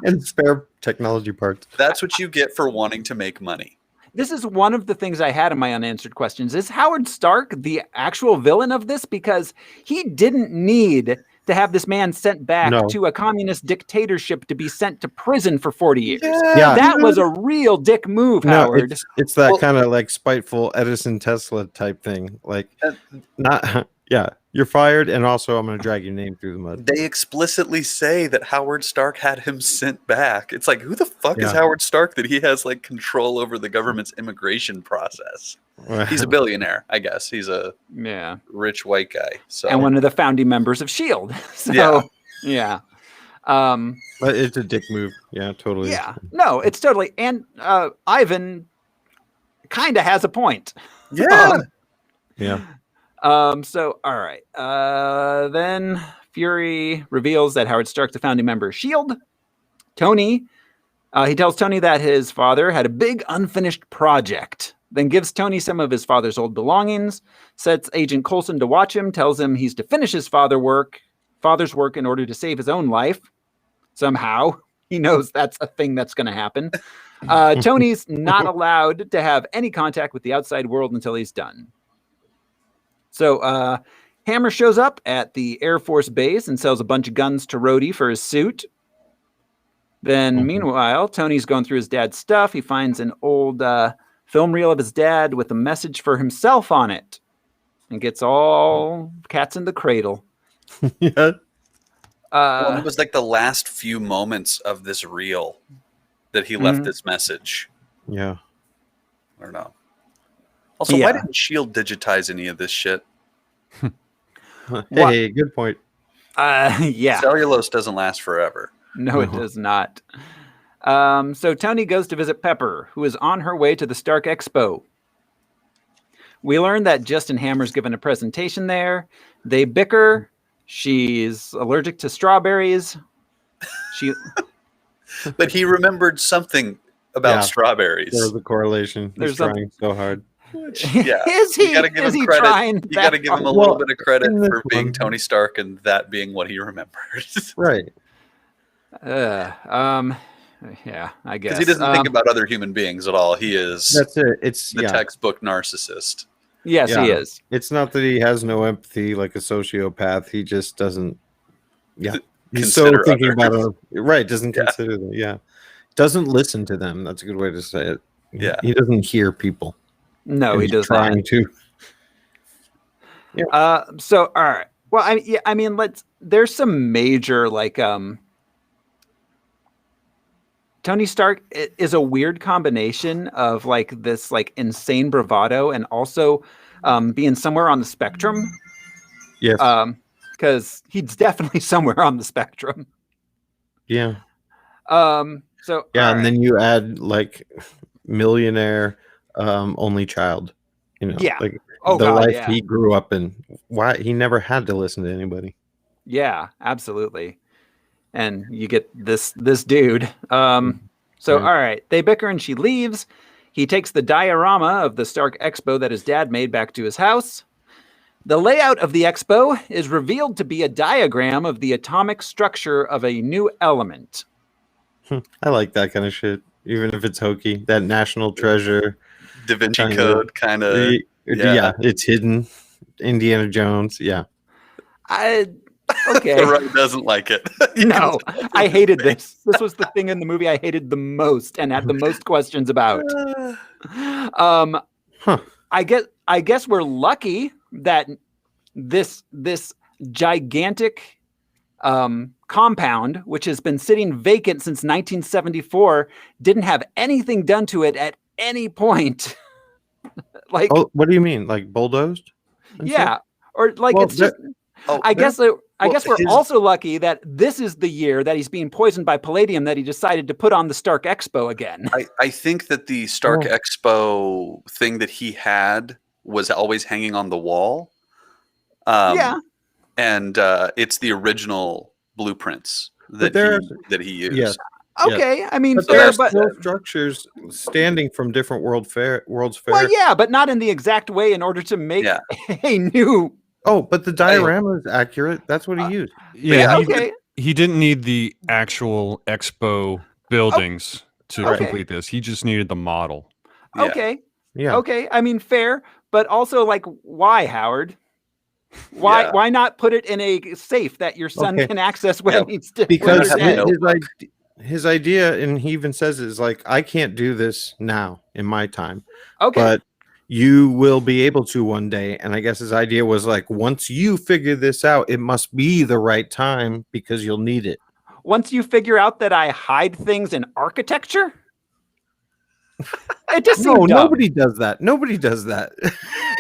And spare technology parts. That's what you get for wanting to make money. This is one of the things I had in my unanswered questions. Is Howard Stark the actual villain of this? Because he didn't need to have this man sent back to a communist dictatorship to be sent to prison for 40 years. Yeah. That was a real dick move, Howard. It's that kind of like spiteful Edison Tesla type thing. Like, you're fired, and also I'm going to drag your name through the mud. They explicitly say that Howard Stark had him sent back. It's like, who the fuck is Howard Stark that he has like control over the government's immigration process? He's a billionaire, I guess. He's a rich white guy. So, and one of the founding members of S.H.I.E.L.D. But it's a dick move. Yeah, totally. Yeah. No, it's totally. And Ivan kind of has a point. Yeah. Yeah. So, all right. Then Fury reveals that Howard Stark's a founding member of S.H.I.E.L.D. Tony, he tells Tony that his father had a big unfinished project, then gives Tony some of his father's old belongings, sets Agent Coulson to watch him, tells him he's to finish his father's work in order to save his own life. Somehow, he knows that's a thing that's going to happen. Tony's not allowed to have any contact with the outside world until he's done. So Hammer shows up at the Air Force base and sells a bunch of guns to Rhodey for his suit. Then, meanwhile, Tony's going through his dad's stuff. He finds an old film reel of his dad with a message for himself on it and gets all cats in the cradle. Yeah. Well, it was like the last few moments of this reel that he left this message. Yeah. I don't know. Also, why didn't Shield digitize any of this shit? Hey, good point. Yeah. Cellulose doesn't last forever. No, it does not. So Tony goes to visit Pepper, who is on her way to the Stark Expo. We learn that Justin Hammer's given a presentation there. They bicker. She's allergic to strawberries. But he remembered something about strawberries. There's a correlation. He's trying so hard. Yeah, is he? You got to give him credit. You got to give him a little bit of credit for being Tony Stark and that being what he remembers. Right. Yeah, I guess. Because he doesn't think about other human beings at all. He is. That's it. It's the textbook narcissist. Yes, he is. It's not that he has no empathy like a sociopath. He just doesn't. Yeah. He's so thinking about it. Right. Doesn't consider them. Yeah. Doesn't listen to them. That's a good way to say it. Yeah. He doesn't hear people. No, he does trying not. to. Yeah. So, all right. Well, I mean, there's some major, like, Tony Stark is a weird combination of like this like insane bravado and also being somewhere on the spectrum. Yes. Because he's definitely somewhere on the spectrum. Yeah. So and then you add like millionaire only child. You know, like the life he grew up in. Why he never had to listen to anybody. Yeah, absolutely. And you get this dude. So, all right, they bicker and she leaves. He takes the diorama of the Stark Expo that his dad made back to his house. The layout of the expo is revealed to be a diagram of the atomic structure of a new element. I like that kind of shit, even if it's hokey. That national treasure. Da Vinci Code kind of. Yeah, it's hidden. Indiana Jones. Yeah. Okay. Right doesn't like it. No, I hated this. This was the thing in the movie I hated the most and had the most questions about. I guess we're lucky that this gigantic compound, which has been sitting vacant since 1974, didn't have anything done to it at any point. Like, what do you mean? Like bulldozed? Yeah, or like it's just. I guess we're also lucky that this is the year that he's being poisoned by palladium that he decided to put on the Stark Expo again. I think that the Stark Expo thing that he had was always hanging on the wall. And it's the original blueprints that he used. Yes. Okay, I mean, there are still structures standing from different World's Fair. Well, yeah, but not in the exact way in order to make a new. Oh, but the diorama is accurate. That's what he used. Yeah, okay. He didn't need the actual expo buildings to complete this. He just needed the model. Okay. Yeah. Okay. I mean, fair, but also like, why, Howard? Why not put it in a safe that your son can access when it needs to? Because his idea, and he even says, is like, I can't do this now in my time. Okay. But you will be able to one day. And I guess his idea was like, once you figure this out, it must be the right time because you'll need it. Once you figure out that I hide things in architecture? It just seems dumb. Nobody does that. Nobody does that.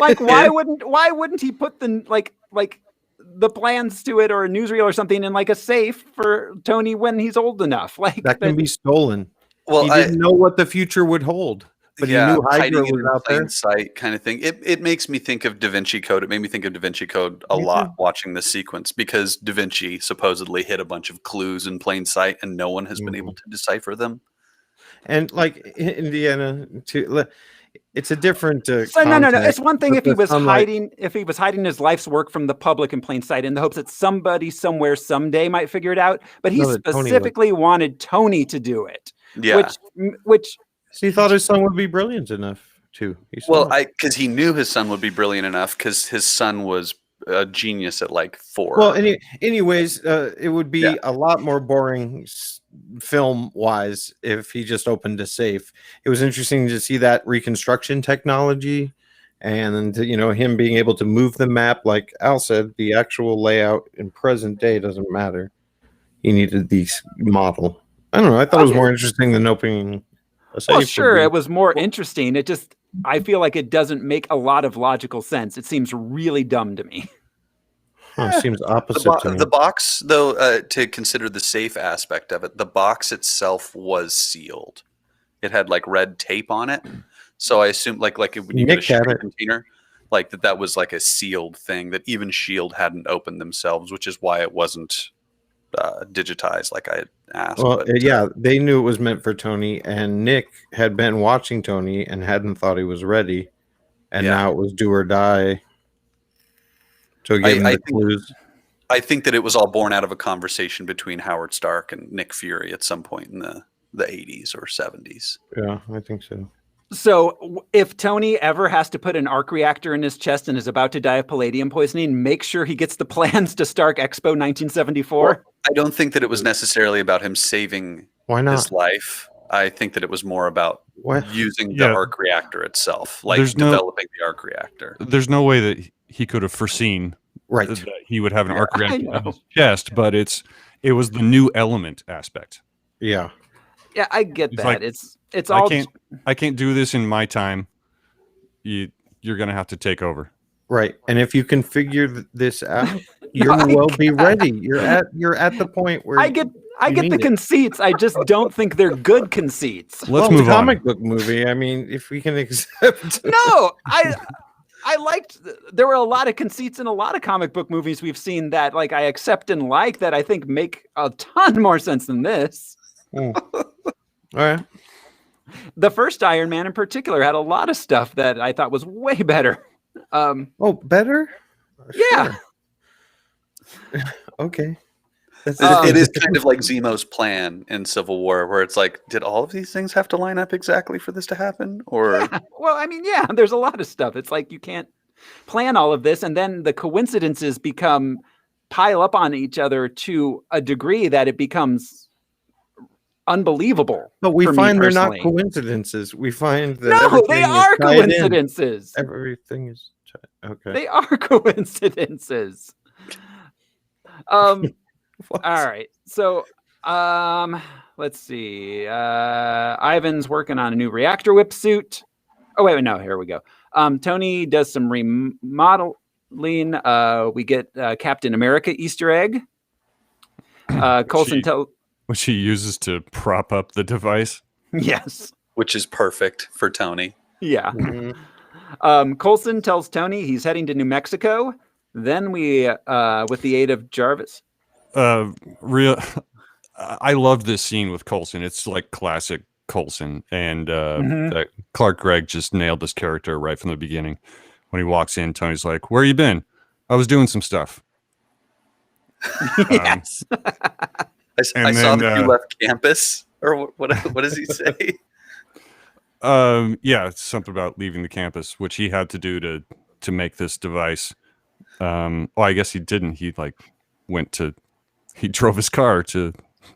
Like, why wouldn't he put the like the plans to it or a newsreel or something in like a safe for Tony when he's old enough? Like that can be stolen. Well, he didn't know what the future would hold. But he knew Hydra was out there. Sight kind of thing. It makes me think of Da Vinci Code. It made me think of Da Vinci Code a lot watching this sequence because Da Vinci supposedly hid a bunch of clues in plain sight and no one has been able to decipher them. And like Indiana, too, it's a different. No. It's one thing if he was hiding his life's work from the public in plain sight in the hopes that somebody somewhere someday might figure it out. But he specifically wanted Tony to do it. Yeah. Which. He thought his son would be brilliant enough too. Because he knew his son would be brilliant enough because his son was a genius at like 4. Well, anyways, it would be a lot more boring film-wise if he just opened a safe. It was interesting to see that reconstruction technology, and him being able to move the map. Like Al said, the actual layout in present day doesn't matter. he needed the model. I don't know. I thought it was more interesting than opening a safe. Well, sure, it was more interesting. It just, I feel like it doesn't make a lot of logical sense. It seems really dumb to me. Seems opposite to me. The box, though, to consider the safe aspect of it, the box itself was sealed. It had like red tape on it, so I assume like when you get a shipping container, like that was like a sealed thing that even Shield hadn't opened themselves, which is why it wasn't digitized like I had asked. Well, yeah, they knew it was meant for Tony, and Nick had been watching Tony and hadn't thought he was ready, and now it was do or die. So give him the clues. I think that it was all born out of a conversation between Howard Stark and Nick Fury at some point in the 80s or 70s. Yeah, I think so. So if Tony ever has to put an arc reactor in his chest and is about to die of palladium poisoning, make sure he gets the plans to Stark Expo 1974. Well, I don't think that it was necessarily about him saving his life. I think that it was more about using the arc reactor itself, like developing the arc reactor. There's no way that he could have foreseen that he would have an arc reactor in his chest, but it was the new element aspect. Yeah. Yeah, I get that. Like, it's all. I can't do this in my time. You're gonna have to take over. Right, and if you can figure this out, you will be ready. You're at the point where I get the conceits. I just don't think they're good conceits. Let's move on. Comic book movie. I mean, if we can accept. No, I liked. There were a lot of conceits in a lot of comic book movies we've seen that like I accept and like that I think make a ton more sense than this. All right. The first Iron Man in particular had a lot of stuff that I thought was way better. Better? Yeah. Sure. Okay. It is kind of like Zemo's plan in Civil War, where it's like, did all of these things have to line up exactly for this to happen? Or well, I mean, yeah, there's a lot of stuff. It's like you can't plan all of this, and then the coincidences pile up on each other to a degree that it becomes unbelievable. But we find they're not coincidences. We find that no, they are coincidences. Everything is okay. They are coincidences. All right. So let's see. Ivan's working on a new reactor whip suit. Oh wait, no, here we go. Tony does some remodeling. We get Captain America Easter egg. Coulson which he uses to prop up the device. Yes. Which is perfect for Tony. Yeah. Mm-hmm. Coulson tells Tony he's heading to New Mexico. Then we, with the aid of Jarvis. I love this scene with Coulson. It's like classic Coulson. And Clark Gregg just nailed this character right from the beginning. When he walks in, Tony's like, "Where you been?" "I was doing some stuff." Yes. I saw that you left campus, or what does he say? Yeah, it's something about leaving the campus, which he had to do to make this device. I guess he didn't. He drove his car to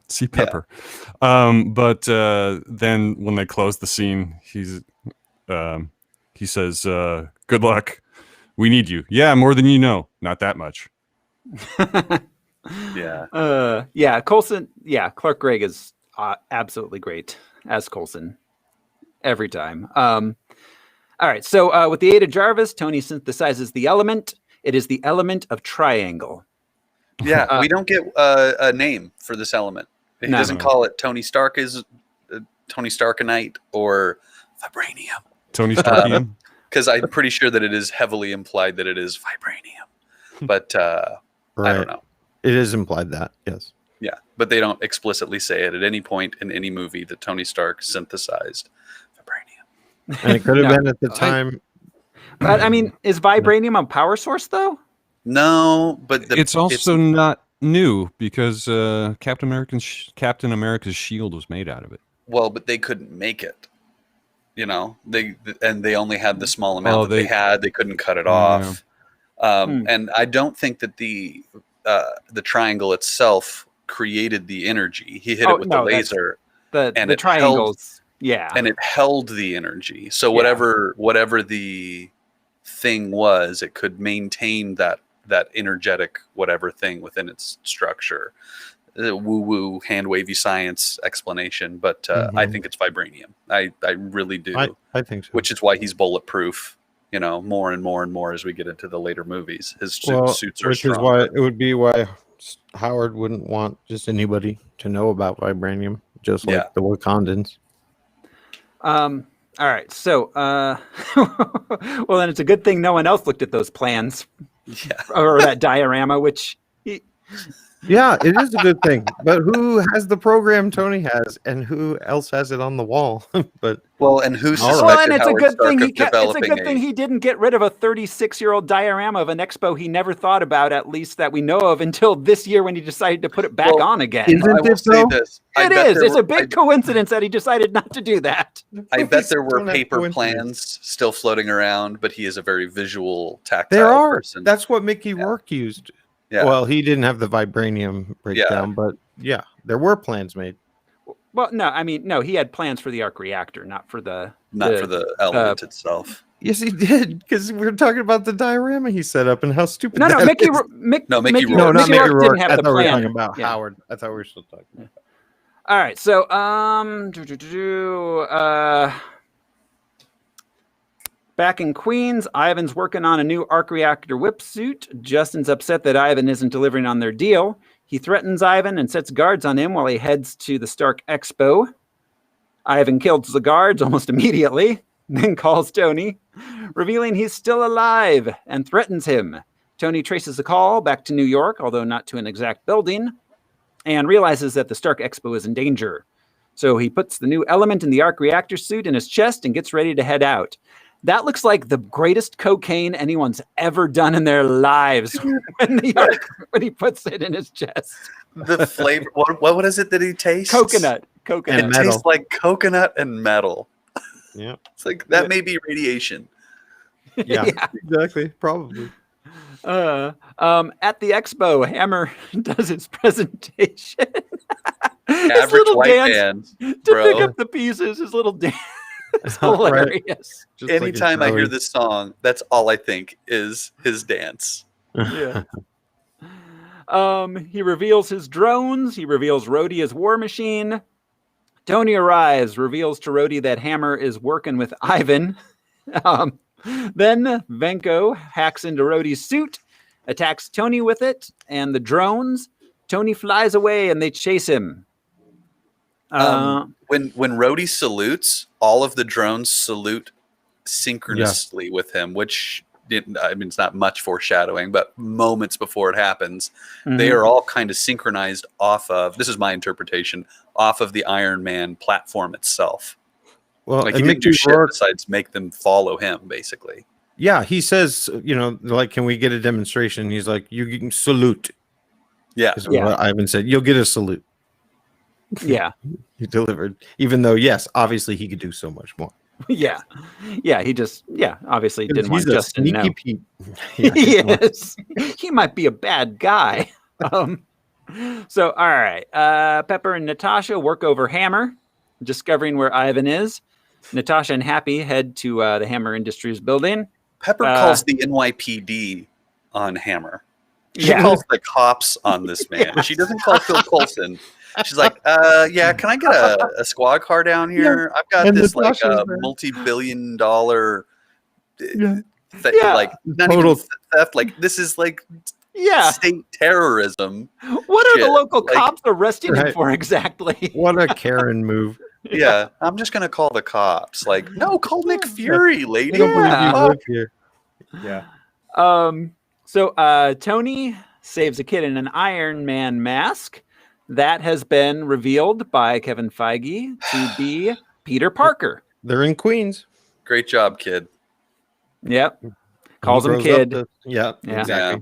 see Pepper. Yeah. But then when they close the scene, he says, "Good luck. We need you." "Yeah, more than you know." "Not that much." Yeah. Coulson. Yeah, Clark Gregg is absolutely great as Coulson every time. All right. So with the aid of Jarvis, Tony synthesizes the element. It is the element of triangle. Yeah, we don't get a name for this element. He doesn't call it Tony Stark is Tony Starkanite or vibranium. Tony Starkium. Because I'm pretty sure that it is heavily implied that it is vibranium, but I don't know. It is implied that, yes. Yeah, but they don't explicitly say it at any point in any movie that Tony Stark synthesized vibranium. And it could have been at the time. But I mean, is vibranium a power source though? No, but it's also not new because Captain America's shield was made out of it. Well, but they couldn't make it. You know, they only had the small amount that they had. They couldn't cut it off. And I don't think that the triangle itself created the energy. He hit it with the laser. The triangles. And it held the energy. So whatever the thing was, it could maintain that energetic whatever thing within its structure. woo-woo, hand-wavy science explanation, but I think it's vibranium. I really do. I think so. Which is why he's bulletproof, more and more and more as we get into the later movies. His suits are which is why it would be why Howard wouldn't want just anybody to know about vibranium, just like the Wakandans. All right. So, well, then it's a good thing no one else looked at those plans or that diorama, which. Yeah, it is a good thing. But who has the program Tony has, and who else has it on the wall? And who suspected well, and it's Howard a good Stark thing of developing it's a good thing he didn't get rid of a 36-year-old diorama of an expo he never thought about, at least that we know of, until this year when he decided to put it back on again. I will say this. It's a big coincidence that he decided not to do that. I bet there were paper plans still floating around, but he is a very visual, tactile person. That's what Mickey Rourke used. Yeah. Well, he didn't have the vibranium breakdown, but there were plans made. Well, no, he had plans for the arc reactor, not for the element itself. Yes, he did, because we were talking about the diorama he set up and how stupid. Mickey is. Mickey not Mickey Mickey Rourke didn't have I the thought we were plan. talking about Howard. I thought we were still talking about. All right, so back in Queens, Ivan's working on a new arc reactor whip suit. Justin's upset that Ivan isn't delivering on their deal. He threatens Ivan and sets guards on him while he heads to the Stark Expo. Ivan kills the guards almost immediately, then calls Tony, revealing he's still alive, and threatens him. Tony traces the call back to New York, although not to an exact building, and realizes that the Stark Expo is in danger. So he puts the new element in the arc reactor suit in his chest and gets ready to head out. That looks like the greatest cocaine anyone's ever done in their lives when he puts it in his chest. The flavor, what is it that he tastes? Coconut. It tastes like coconut and metal. Yeah. It's like that may be radiation. Yeah, exactly. Probably. At the expo, Hammer does his presentation. Average white man to pick up the pieces. His little dance. It's hilarious. Right. Anytime I hear this song, that's all I think is his dance. Yeah. He reveals his drones. He reveals Rhodey as War Machine. Tony arrives, reveals to Rhodey that Hammer is working with Ivan. Then Venko hacks into Rhodey's suit, attacks Tony with it and the drones. Tony flies away and they chase him. When Rhodey salutes, all of the drones salute synchronously with him, which it's not much foreshadowing, but moments before it happens, they are all kind of synchronized off of, this is my interpretation, off of the Iron Man platform itself. Well, like he didn't do shit besides make them follow him, basically. Yeah, he says, like, can we get a demonstration? He's like, you can salute. Yeah. What Ivan said, you'll get a salute. Yeah. He delivered, even though, yes, obviously he could do so much more. Yeah. He just, obviously didn't want Justin to know. Pete. He is. He might be a bad guy. So, all right. Pepper and Natasha work over Hammer, discovering where Ivan is. Natasha and Happy head to the Hammer Industries building. Pepper calls the NYPD on Hammer. She calls the cops on this man. She doesn't call Phil Coulson. She's like, can I get a squad car down here? I've got this like multi-billion-dollar like not total even theft. Like this is like state terrorism. What are the local cops arresting him for exactly? What a Karen move. Yeah, I'm just gonna call the cops. Like, no, call Nick Fury, lady. Yeah. So Tony saves a kid in an Iron Man mask. That has been revealed by Kevin Feige to be Peter Parker. They're in Queens. Great job, kid. Yep. Calls him kid. Exactly. Yeah.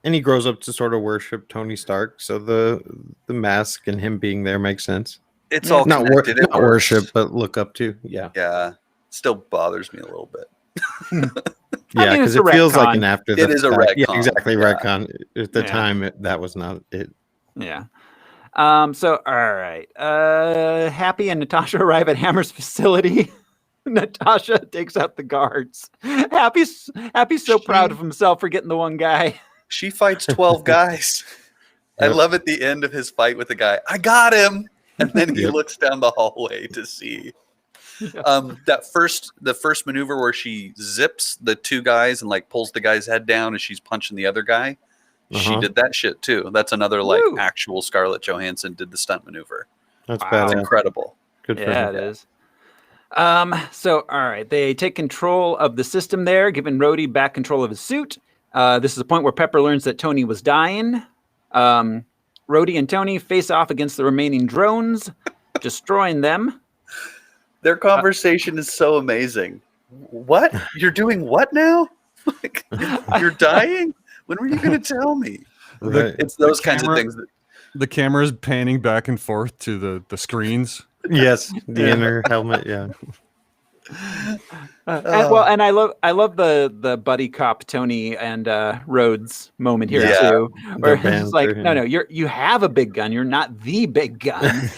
And he grows up to sort of worship Tony Stark. So the mask and him being there makes sense. It's all not connected. Not worship, but look up to. Yeah. Yeah. Still bothers me a little bit. Yeah, because it feels like an after. It is a retcon. Yeah, exactly. Retcon. At the time, that was not it. Yeah. So, all right. Happy and Natasha arrive at Hammer's facility. Natasha takes out the guards. Happy's so proud of himself for getting the one guy. She fights 12 guys. I love at the end of his fight with the guy, I got him. And then he Yep. looks down the hallway to see. The first maneuver where she zips the two guys and like pulls the guy's head down as she's punching the other guy. She did that shit too. That's another like actual Scarlett Johansson did the stunt maneuver. That's It's badass. incredible. Good for Yeah, him. it is. So, all right, they take control of the system there, giving Rhodey back control of his suit. This is the point where Pepper learns that Tony was dying. Rhodey and Tony face off against the remaining drones, destroying them. Their conversation is so amazing. What? You're doing what now? Like, you're dying? When were you going to tell me? Right. It's those kinds of things. The camera is panning back and forth to the screens. Yes, the inner helmet. Yeah. And I love the buddy cop Tony and Rhodes moment here too, where it's like, no, you have a big gun, you're not the big gun.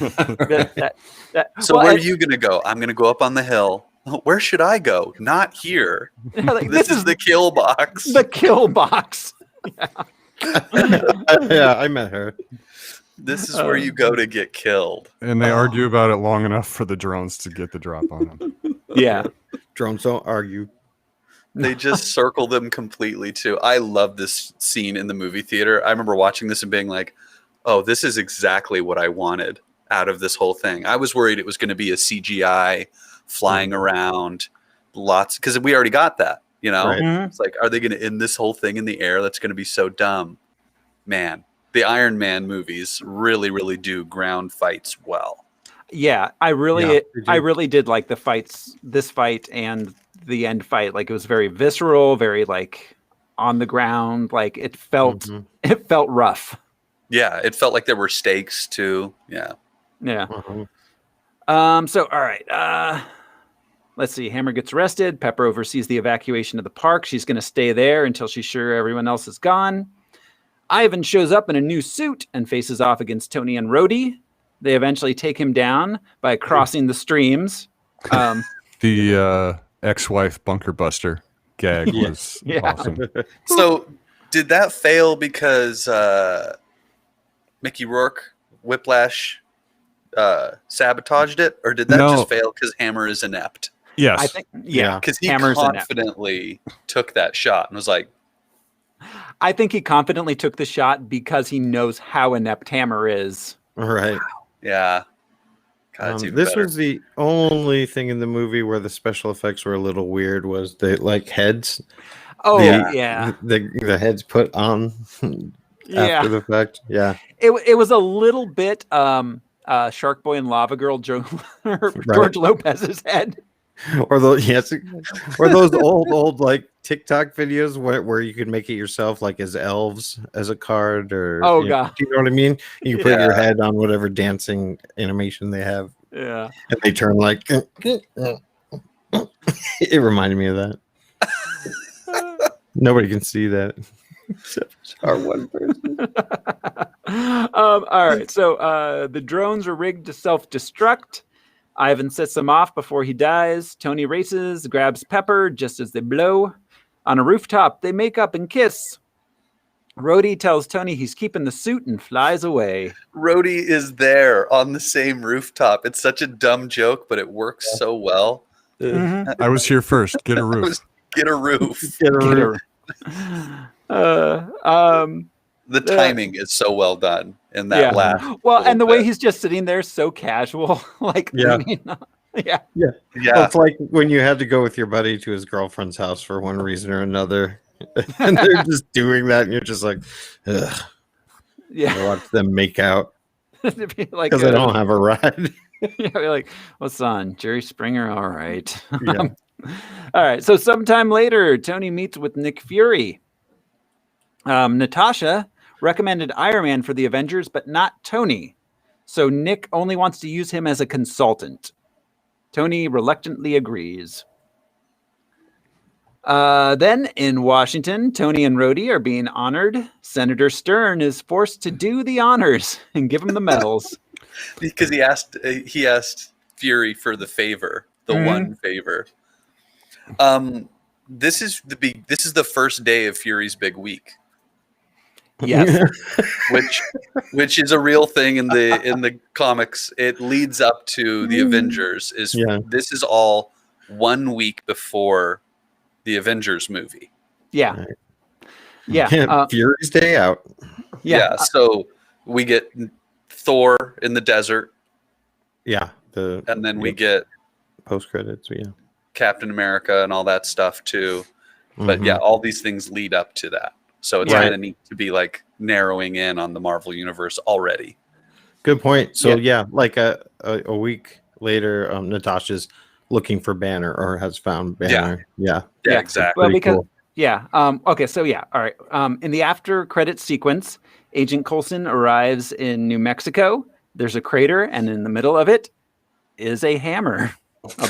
So where are you gonna go? I'm gonna go up on the hill. Where should I go? Not here. Like, this is the kill box. The kill box. Yeah, I met her. This is where you go to get killed. And they argue about it long enough for the drones to get the drop on them. Yeah. Drones don't argue. They just circle them completely too. I love this scene in the movie theater. I remember watching this and being like, oh, this is exactly what I wanted out of this whole thing. I was worried it was going to be a CGI flying around lots, because we already got that, you know? Right. It's like, are they going to end this whole thing in the air? That's going to be so dumb. Man, the Iron Man movies really, really do ground fights well. Yeah, I really did like the fights, this fight and the end fight. Like, it was very visceral, very like on the ground. Like, it felt rough. Yeah, it felt like there were stakes too. Yeah. Yeah. So all right. Let's see. Hammer gets arrested. Pepper oversees the evacuation of the park. She's going to stay there until she's sure everyone else is gone. Ivan shows up in a new suit and faces off against Tony and Rhodey. They eventually take him down by crossing the streams. The ex-wife bunker buster gag was awesome. So did that fail because Mickey Rourke, Whiplash, sabotaged it? Or did that just fail because Hammer is inept? Yes. I think, yeah. Because he Hammer's confidently took that shot and was like, I think he confidently took the shot because he knows how inept Hammer is. Right. yeah. God, it's even This better. was the only thing in the movie where the special effects were a little weird. Was the like heads? Oh the heads put on after the fact. Yeah. It was a little bit Shark Boy and Lava Girl George Lopez's head. Or those old like TikTok videos where you could make it yourself, like as elves as a card, or God, do you know what I mean? You put your head on whatever dancing animation they have, and they turn like. It reminded me of that. Nobody can see that except our one person. All right, so the drones are rigged to self-destruct. Ivan sets them off before he dies. Tony races, grabs Pepper just as they blow. On a rooftop, they make up and kiss. Rhodey tells Tony he's keeping the suit and flies away. Rhodey is there on the same rooftop. It's such a dumb joke, but it works so well. I was here first. Get a roof. Get a roof. Get a roof. The timing is so well done in that laugh. Well, and the way he's just sitting there so casual. Like, yeah. Yeah. Well, it's like when you had to go with your buddy to his girlfriend's house for one reason or another. And they're just doing that, and you're just like, ugh. Yeah. I watch them make out. Like, because I don't have a ride. Yeah, we're like, what's on? Jerry Springer? All right. Yeah. All right. So sometime later, Tony meets with Nick Fury. Natasha recommended Iron Man for the Avengers, but not Tony. So Nick only wants to use him as a consultant. Tony reluctantly agrees. Then in Washington, Tony and Rhodey are being honored. Senator Stern is forced to do the honors and give him the medals. Because he asked Fury for the favor, the one favor. This is the first day of Fury's big week. Yes. which is a real thing in the comics. It leads up to the Avengers. This is all 1 week before the Avengers movie. Yeah. Right. Yeah. Fury's Day out. Yeah. So we get Thor in the desert. Yeah. And then we get post credits. Yeah. Captain America and all that stuff too. But yeah, all these things lead up to that. So it's kind of neat to be like narrowing in on the Marvel universe already. Good point. So like a week later, Natasha's looking for Banner or has found Banner. Yeah, exactly. Well, because cool. okay, so all right. In the after credit sequence, Agent Coulson arrives in New Mexico. There's a crater, and in the middle of it is a hammer, a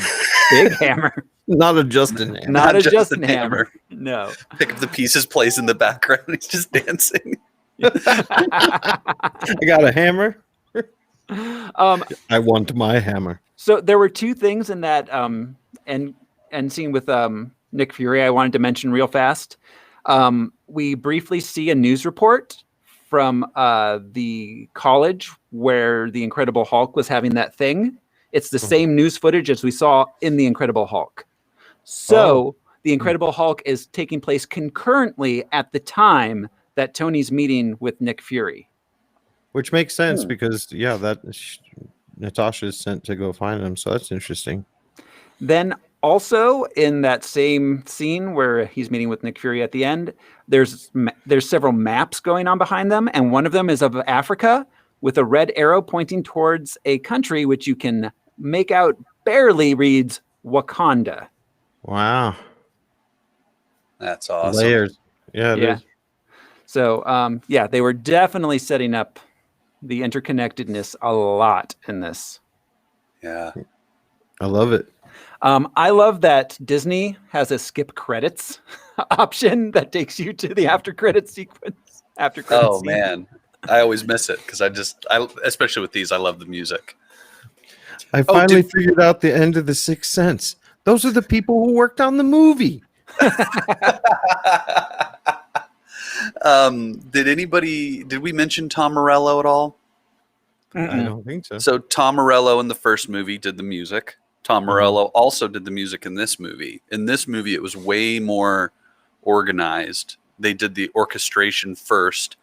big hammer. Not a Justin hammer. Not a Justin hammer. No. Pick up the pieces, plays in the background. He's just dancing. I got a hammer. I want my hammer. So there were two things in that end scene with Nick Fury I wanted to mention real fast. We briefly see a news report from the college where the Incredible Hulk was having that thing. It's the same news footage as we saw in the Incredible Hulk. So the Incredible Hulk is taking place concurrently at the time that Tony's meeting with Nick Fury. Which makes sense because, Natasha is sent to go find him. So that's interesting. Then also in that same scene where he's meeting with Nick Fury at the end, there's several maps going on behind them. And one of them is of Africa with a red arrow pointing towards a country which you can make out barely reads Wakanda. Wow. That's awesome. Layers. Yeah, it is. So, they were definitely setting up the interconnectedness a lot in this. Yeah. I love it. I love that Disney has a skip credits option that takes you to the after credit sequence. Man. I always miss it because I especially with these, I love the music. I finally figured out the end of The Sixth Sense. Those are the people who worked on the movie. Did we mention Tom Morello at all? I don't think so. So Tom Morello in the first movie did the music. Tom Morello also did the music in this movie. In this movie, it was way more organized. They did the orchestration first,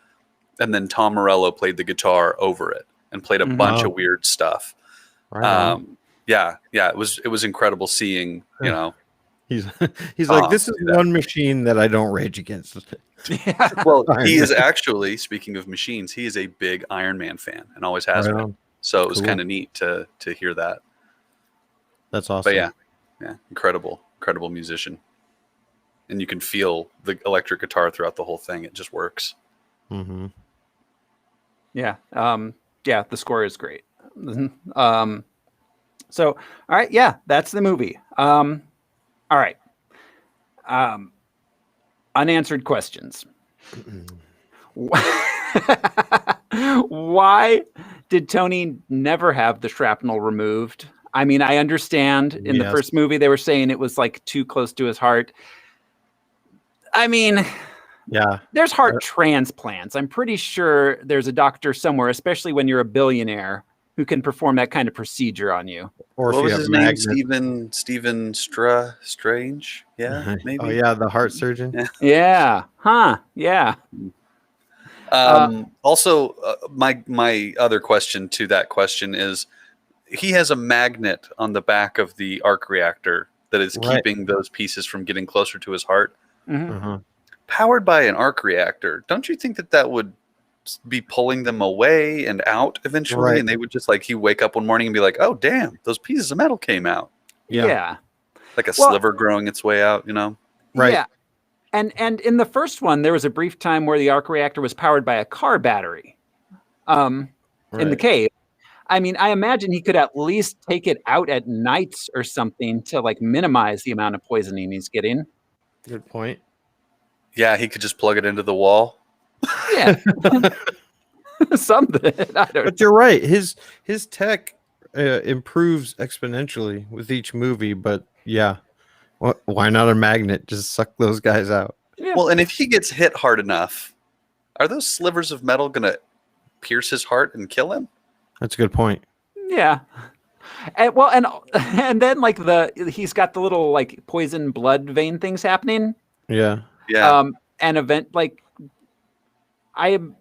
and then Tom Morello played the guitar over it and played a bunch of weird stuff. Right. It was incredible seeing, He's like, this is one machine that I don't rage against. Well, he is actually, speaking of machines, he is a big Iron Man fan and always has been. So it was kind of neat to hear that. That's awesome. But yeah, incredible musician. And you can feel the electric guitar throughout the whole thing. It just works. Mm-hmm. Yeah. The score is great. So, all right. Yeah, that's the movie. All right. Unanswered questions. Why did Tony never have the shrapnel removed? I mean, I understand in the first movie they were saying it was like too close to his heart. I mean, there's heart transplants. I'm pretty sure there's a doctor somewhere, especially when you're a billionaire, who can perform that kind of procedure on you. Or what was his name? Steven Strange? Yeah, maybe. Oh yeah, the heart surgeon. Yeah. Huh. Yeah. Also, my other question to that question is, he has a magnet on the back of the arc reactor that is keeping those pieces from getting closer to his heart. Mm-hmm. Powered by an arc reactor, don't you think that would be pulling them away and out eventually? And they would just he'd wake up one morning and be like, oh damn, those pieces of metal came out. Yeah. Like a sliver growing its way out, Right. Yeah. And in the first one, there was a brief time where the arc reactor was powered by a car battery in the cave. I mean, I imagine he could at least take it out at nights or something to minimize the amount of poisoning he's getting. Good point. Yeah, he could just plug it into the wall. Yeah. Something. But you're right. His tech improves exponentially with each movie. But why not a magnet? Just suck those guys out. Yeah. Well, and if he gets hit hard enough, are those slivers of metal going to pierce his heart and kill him? That's a good point. Yeah. And then like he's got the little like poison blood vein things happening. Yeah. Yeah. And event like I'm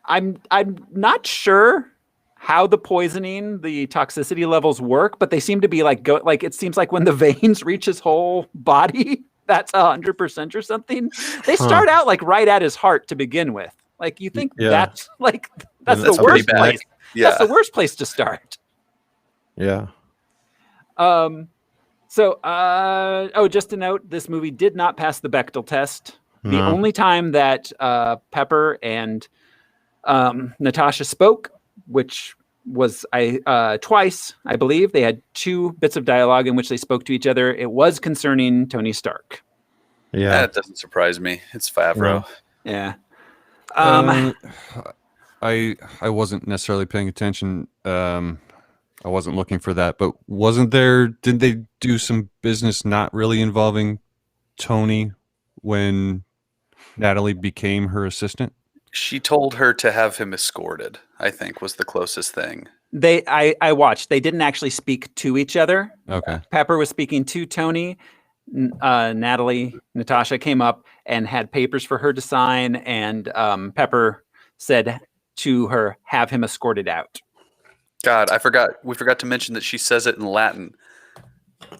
not sure how the poisoning, the toxicity levels work, but they seem to be like it seems like when the veins reach his whole body, that's 100% or something. They start out like right at his heart to begin with. Like you think that's the worst place. Yeah. That's the worst place to start. Yeah. Just a note, this movie did not pass the Bechdel test. No. The only time that Pepper and Natasha spoke, which was twice, I believe. They had 2 bits of dialogue in which they spoke to each other. It was concerning Tony Stark. Yeah. That doesn't surprise me. It's Favreau. Yeah. I wasn't necessarily paying attention. I wasn't looking for that, but did they do some business not really involving Tony when Natalie became her assistant? She told her to have him escorted, I think, was the closest thing. I watched. They didn't actually speak to each other. Okay. Pepper was speaking to Tony. Natasha came up and had papers for her to sign, and Pepper said to her, have him escorted out. God, we forgot to mention that she says it in Latin.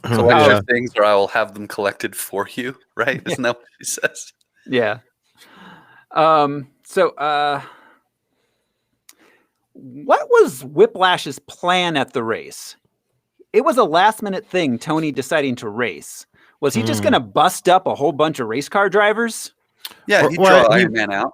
Collect your things or I will have them collected for you, right? Isn't that what she says? Yeah. What was Whiplash's plan at the race? It was a last minute thing, Tony deciding to race. Was he just going to bust up a whole bunch of race car drivers? Yeah, he'd draw Iron Man out.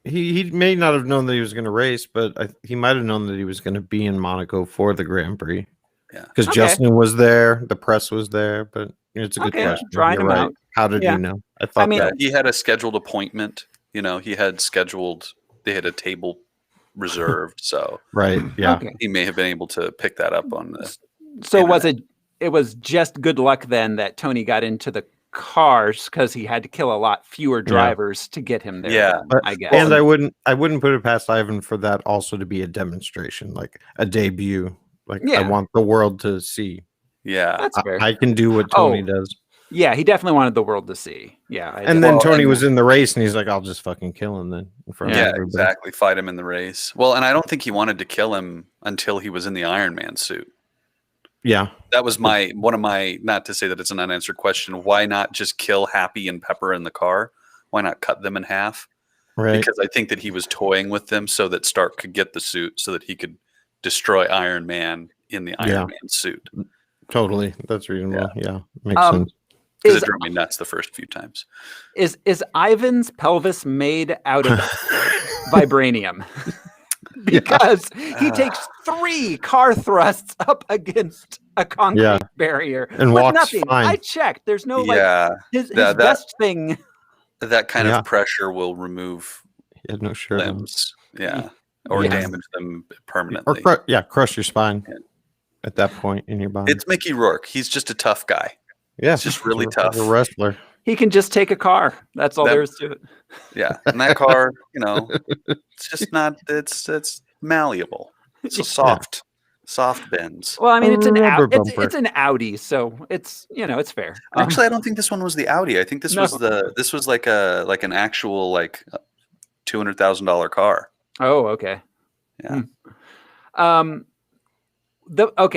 He may not have known that he was going to race, but he might have known that he was going to be in Monaco for the Grand Prix. Yeah, because Justin was there, the press was there. But it's a good question. Drawing him out. How did you know? I thought he had a scheduled appointment. They had a table reserved. So right, yeah, he may have been able to pick that up on the. So internet. It was just good luck then that Tony got into the cars because he had to kill a lot fewer drivers to get him there. Yeah, I guess. And I wouldn't put it past Ivan for that also to be a demonstration, like a debut. Like I want the world to see. Yeah, that's fair. I can do what Tony does. Yeah, he definitely wanted the world to see. Yeah, and then Tony was in the race, and he's like, "I'll just fucking kill him then." In front of everybody. Exactly. Fight him in the race. Well, and I don't think he wanted to kill him until he was in the Iron Man suit. Yeah, that was one of my. Not to say that it's an unanswered question. Why not just kill Happy and Pepper in the car? Why not cut them in half? Right. Because I think that he was toying with them so that Stark could get the suit, so that he could destroy Iron Man in the Iron Man suit. Totally, that's reasonable. Yeah, makes sense. Because it drove me nuts the first few times. Is Ivan's pelvis made out of vibranium? Because he takes 3 car thrusts up against a concrete barrier and walks nothing. Fine. I checked. There's no his vest thing. That kind of pressure will remove no shirt limbs. Yeah. Or damage them permanently. Or crush your spine at that point in your body. It's Mickey Rourke. He's just a tough guy. Yeah. He's just really tough. A wrestler. He can just take a car. That's all there is to it. Yeah. And that car, it's just not, it's malleable. It's a soft bends. Well, I mean, it's an Audi, so it's, it's fair. Actually, I don't think this one was the Audi. I think this was like an actual like $200,000 car. Oh, okay. Yeah.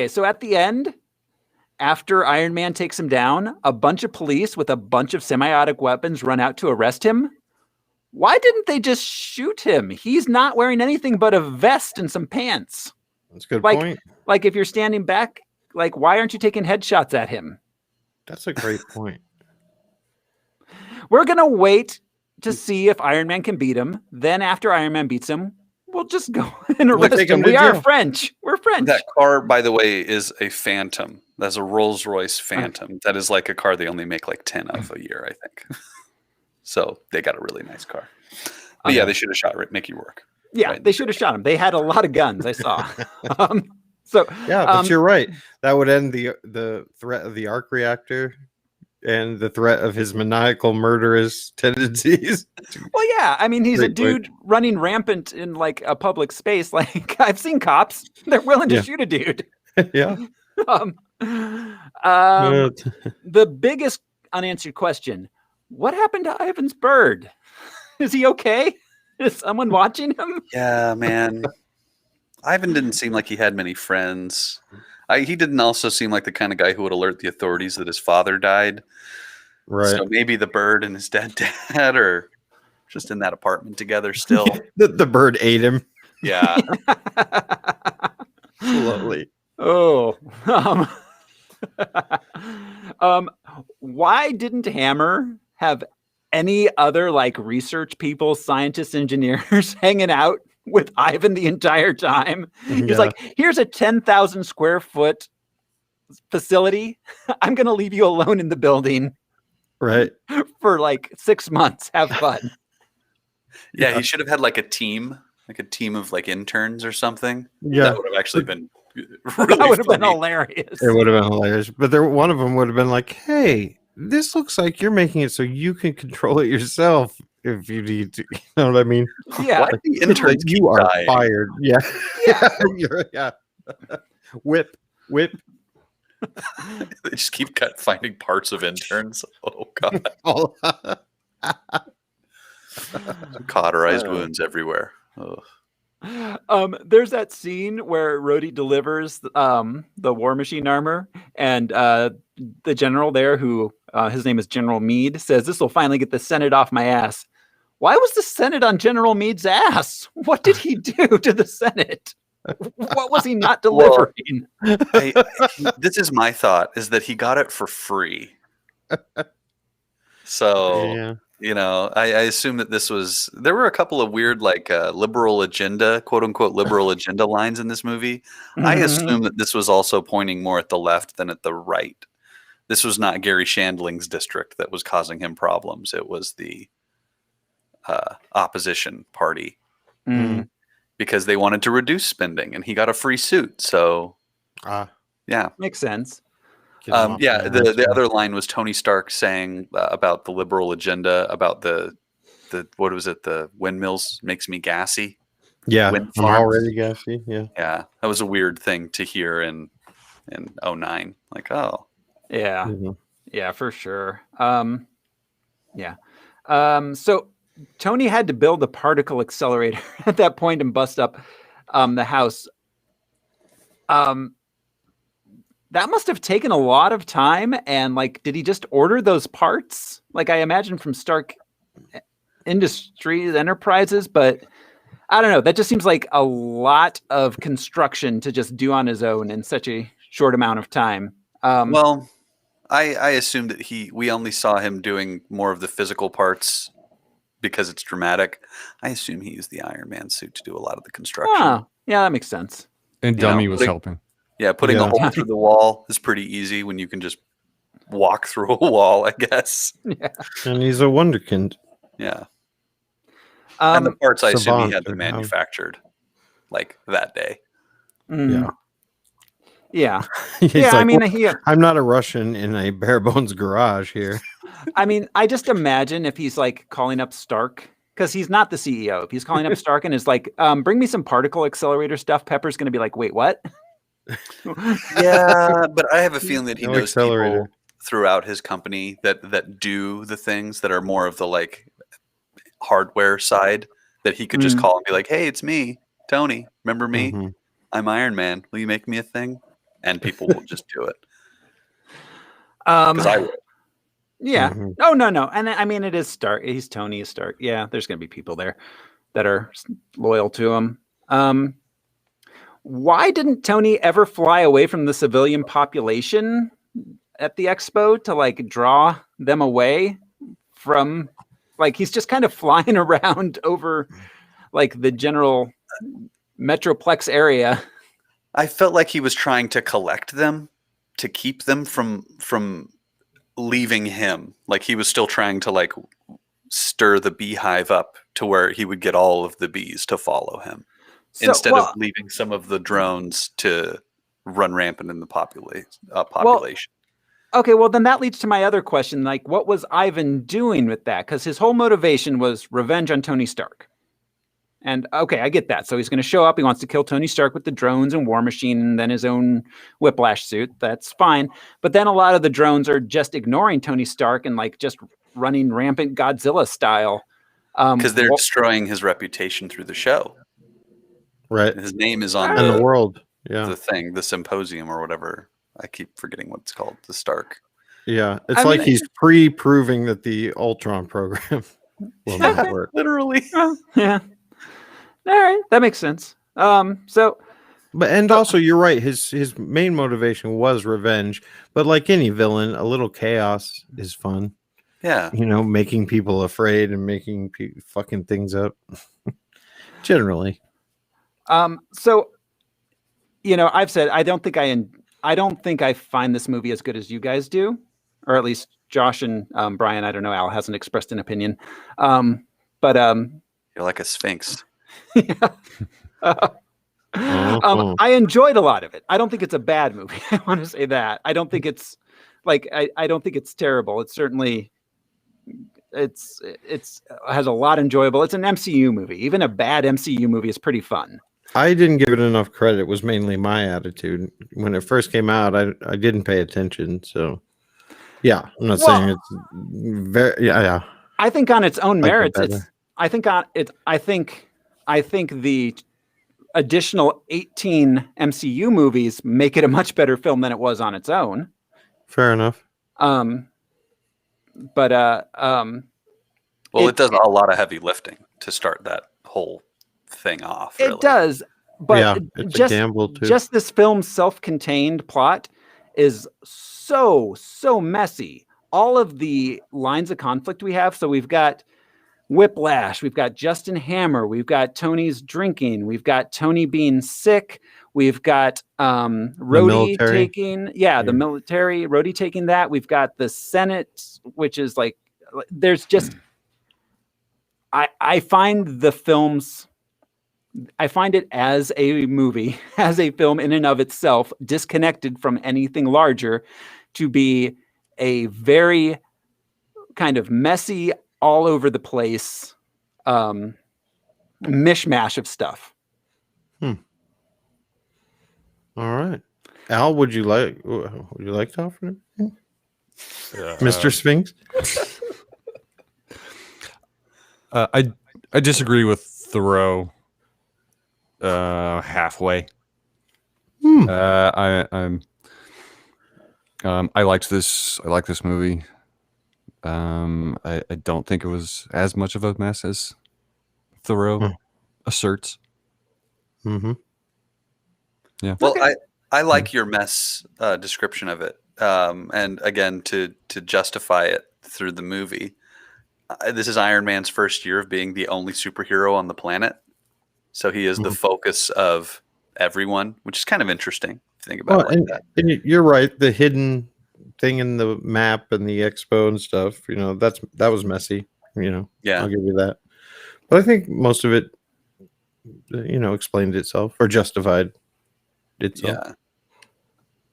So at the end, after Iron Man takes him down, a bunch of police with a bunch of semiotic weapons run out to arrest him. Why didn't they just shoot him? He's not wearing anything but a vest and some pants. That's a good point. Like if you're standing back, like why aren't you taking headshots at him? That's a great point. We're going to wait to see if Iron Man can beat him. Then after Iron Man beats him, we'll just go and arrest him. We are French. We're French. That car, by the way, is a Phantom. That's a Rolls-Royce Phantom. That is like a car they only make like 10 of a year, I think. So they got a really nice car. But they should have shot Mickey Rourke. Yeah, they should have shot him. They had a lot of guns, I saw. But you're right. That would end the threat of the arc reactor and the threat of his maniacal murderous tendencies. Well, yeah. I mean, he's a Great point. dude running rampant in like a public space. Like I've seen cops; they're willing to Yeah. shoot a dude. Yeah. Um, But- the biggest unanswered question: what happened to Ivan's bird? Is he okay? Is someone watching him? Yeah, man. Ivan didn't seem like he had many friends. He didn't also seem like the kind of guy who would alert the authorities that his father died. right. So maybe the bird and his dead dad are just in that apartment together still. The bird ate him Yeah. slowly. Oh. Why didn't Hammer have any other like research people, scientists, engineers hanging out with Ivan the entire time? He's Yeah. like, here's a 10,000 square foot facility. I'm going to leave you alone in the building Right. for like 6 months. Have fun. Yeah, he should have had like a team of like interns or something. Yeah. That would have actually been That really would have been funny. hilarious. It would have been hilarious. But one of them would have been like, hey, this looks like you're making it so you can control it yourself if you need to. You know what I mean? Yeah. Why do the interns keep You are dying? fired. Yeah. Yeah. Whip. They just keep finding parts of interns. Oh god, Oh, cauterized wounds everywhere. Ugh. There's that scene where Rhodey delivers the War Machine armor, and the general there, who his name is General Meade, says, "This will finally get the Senate off my ass." Why was the Senate on General Meade's ass? What did he do to the Senate? What was he not delivering? This is my thought: is that he got it for free. So yeah. you know, I assume that there were a couple of weird like liberal agenda, quote unquote liberal agenda lines in this movie. I assume that this was also pointing more at the left than at the right. This was not Gary Shandling's district that was causing him problems. It was the opposition party because they wanted to reduce spending, and he got a free suit. So, yeah, Makes sense. yeah. The other line was Tony Stark saying about the liberal agenda, about the what was it? The windmills makes me gassy. Yeah. Wind I'm farms. already gassy. Yeah. Yeah, that was a weird thing to hear in 2009. Like, oh, Yeah. Mhm. Yeah, for sure. Yeah. So Tony had to build a particle accelerator at that point and bust up the house. That must have taken a lot of time. And like, did he just order those parts? Like, I imagine from Stark Industries Enterprises, but I don't know. That just seems like a lot of construction to just do on his own in such a short amount of time. well, I assumed that we only saw him doing more of the physical parts because it's dramatic. I assume he used the Iron Man suit to do a lot of the construction. Oh, yeah, that makes sense. And Dummy was helping. Yeah, putting a hole through the wall is pretty easy when you can just walk through a wall, I guess. Yeah. And he's a wonderkind. Yeah. And the parts I assume he savant had them or how- manufactured like that day. Yeah. Yeah. He's Yeah, I like, mean, "Well, I'm not a Russian in a bare bones garage here." I mean, I just imagine if he's like calling up Stark, because he's not the CEO. If he's calling up Stark and is like, bring me some particle accelerator stuff, Pepper's going to be like, wait, what? Yeah, but I have a feeling that he No knows people accelerator. throughout his company that do the things that are more of the like hardware side, that he could just call and be like, "Hey, it's me, Tony. Remember me? Mhm. I'm Iron Man. Will you make me a thing?" And people will just do it. Because I would. Yeah. Mhm. Oh, no. And I mean, it is Stark. He's Tony Stark. Yeah, there's going to be people there that are loyal to him. Why didn't Tony ever fly away from the civilian population at the expo to like draw them away from, like, he's just kind of flying around over like the general metroplex area. I felt like he was trying to collect them to keep them from leaving him. Like he was still trying to like stir the beehive up to where he would get all of the bees to follow him instead of leaving some of the drones to run rampant in the population. Okay, well then that leads to my other question. Like, what was Ivan doing with that? Because his whole motivation was revenge on Tony Stark. And okay, I get that. So he's going to show up. He wants to kill Tony Stark with the drones and War Machine and then his own Whiplash suit. That's fine. But then a lot of the drones are just ignoring Tony Stark and like just running rampant Godzilla style. Because they're destroying his reputation through the show. Right. His name is on the world. Yeah. The thing, the symposium or whatever. I keep forgetting what it's called. The Stark. Yeah. It's like he's pre-proving that the Ultron program will not work. Literally. Yeah. All right, that makes sense. But also you're right. His main motivation was revenge. But like any villain, a little chaos is fun. Yeah. Making people afraid and making fucking things up. Generally. So, I've said I don't think I find this movie as good as you guys do, or at least Josh and Brian. I don't know. Al hasn't expressed an opinion. But you're like a sphinx. I enjoyed a lot of it. I don't think it's a bad movie. I want to say that. I don't think it's I don't think it's terrible. It's certainly it's has a lot enjoyable. It's an MCU movie. Even a bad MCU movie is pretty fun. I didn't give it enough credit. It was mainly my attitude. When it first came out, I didn't pay attention. So yeah, I'm not saying it's very yeah. I think on its own merits, I think the additional 18 MCU movies make it a much better film than it was on its own. Fair enough. Well, it does a lot of heavy lifting to start that whole thing off. Really. It does, but it's a gamble too. Just this film's self-contained plot is so messy. All of the lines of conflict we have. So we've got Whiplash, we've got Justin Hammer, we've got Tony's drinking, we've got Tony being sick, we've got Rhodey taking the military, Rhodey taking that, we've got the Senate, which is like there's just I find it as a movie, as a film in and of itself, disconnected from anything larger, to be a very kind of messy, all over the place mishmash of stuff. All right, Al, would you like to offer him? Mr. Sphinx? I disagree with Thoreau halfway. I liked this movie. I don't think it was as much of a mess as Thoreau asserts. Mm-hmm. Yeah. Well, I like your mess description of it. And again, to justify it through the movie, this is Iron Man's first year of being the only superhero on the planet. So he is the focus of everyone, which is kind of interesting to think about like that. And you're right. The hidden thing in the map and the expo and stuff, that was messy. Yeah, I'll give you that. But I think most of it, explained itself or justified itself.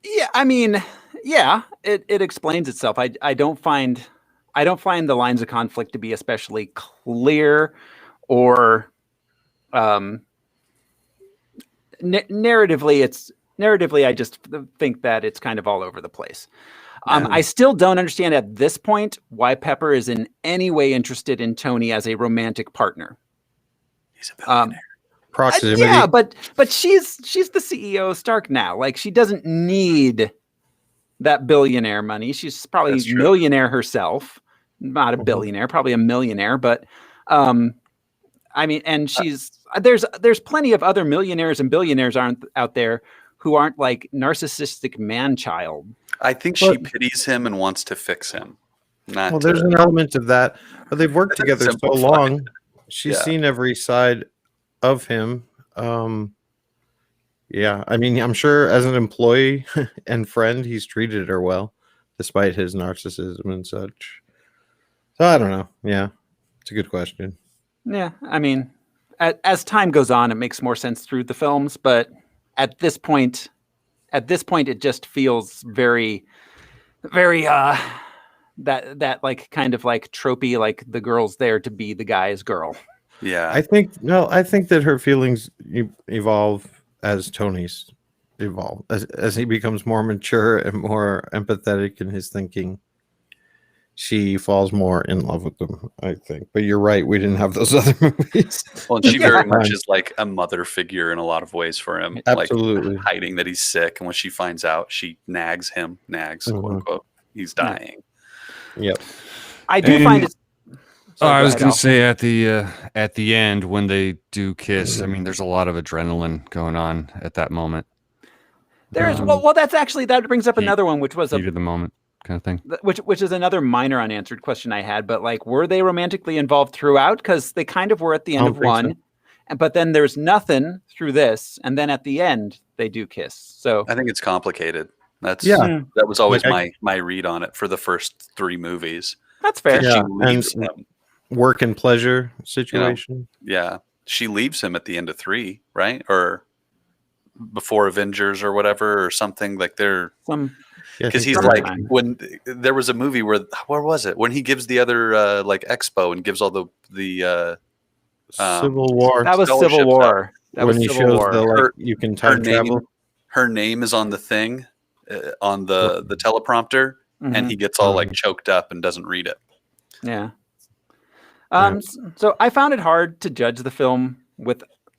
Yeah. I mean, it explains itself. I don't find the lines of conflict to be especially clear or narratively. I just think that it's kind of all over the place. I still don't understand at this point why Pepper is in any way interested in Tony as a romantic partner. He's a billionaire. Proximity. Yeah, but she's the CEO of Stark now. Like, she doesn't need that billionaire money. She's probably a millionaire herself. Not a billionaire, probably a millionaire. But I mean, and there's plenty of other millionaires and billionaires out there who aren't like narcissistic man-child. I think she pities him and wants to fix him. There's an element of that, but they've worked together so long. She's seen every side of him. I mean, I'm sure as an employee and friend, he's treated her well, despite his narcissism and such. So I don't know. Yeah, it's a good question. Yeah, I mean, as time goes on, it makes more sense through the films, but at this point, it just feels very very that like kind of like tropey, like the girl's there to be the guy's girl. Yeah. I think that her feelings evolve as Tony's evolve as he becomes more mature and more empathetic in his thinking. She falls more in love with them, I think. But you're right, we didn't have those other movies. Well, and she very much is like a mother figure in a lot of ways for him. Absolutely. Like hiding that he's sick, and when she finds out, she nags, quote unquote. He's dying. Yep. I do find it. I was going to say at the end when they do kiss, I mean, there's a lot of adrenaline going on at that moment. There is well, that's actually that brings up another one, which was heat of the moment kind of thing. Which is another minor unanswered question I had. But like, were they romantically involved throughout? Because they kind of were at the end of one, but then there's nothing through this, and then at the end they do kiss. So I think it's complicated. That was always my read on it for the first 3 movies. That's fair. Yeah, and work and pleasure situation. Yeah, she leaves him at the end of 3, right? Or before Avengers or whatever, or something like they're because he's like when there was a movie where was it when he gives the other like expo and gives all the Civil War. That was Civil War. That when was he Civil shows War. the you can time travel. Her name is on the thing on the teleprompter, and he gets all like choked up and doesn't read it. Yeah. So I found it hard to judge the film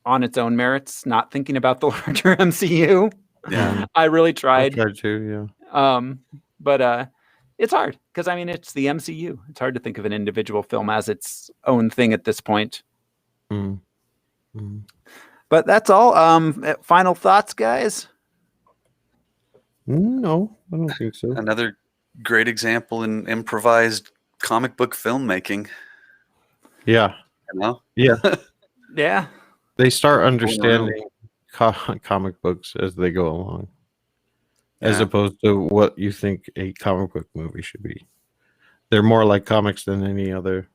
on its own merits, not thinking about the larger MCU. Yeah, I really tried. I tried to, yeah. But it's hard because I mean it's the MCU. It's hard to think of an individual film as its own thing at this point. But that's all. Final thoughts, guys? No, I don't think so. Another great example in improvised comic book filmmaking. Yeah. You know? Yeah. Yeah. They start understanding comic books as they go along, as opposed to what you think a comic book movie should be. They're more like comics than any other.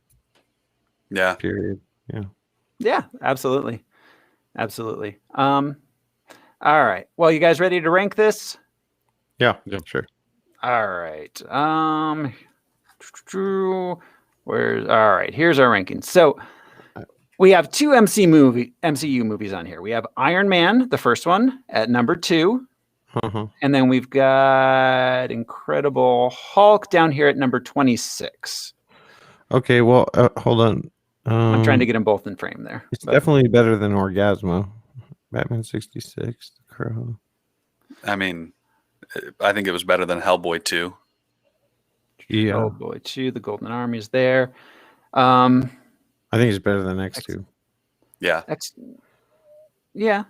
Yeah. Period. Yeah. Yeah. Absolutely. Absolutely. All right. Well, you guys ready to rank this? Yeah. Sure. All right. All right. Here's our rankings. So we have 2 MCU movies on here. We have Iron Man, the first one, at number 2. And then we've got Incredible Hulk down here at number 26. Okay. Well, hold on. I'm trying to get them both in frame there. It's definitely better than Orgasmo. Batman 66, The Crow. I mean, I think it was better than Hellboy 2. Yeah. Hellboy 2, The Golden Army is there. I think it's better than X2. Yeah. Yeah.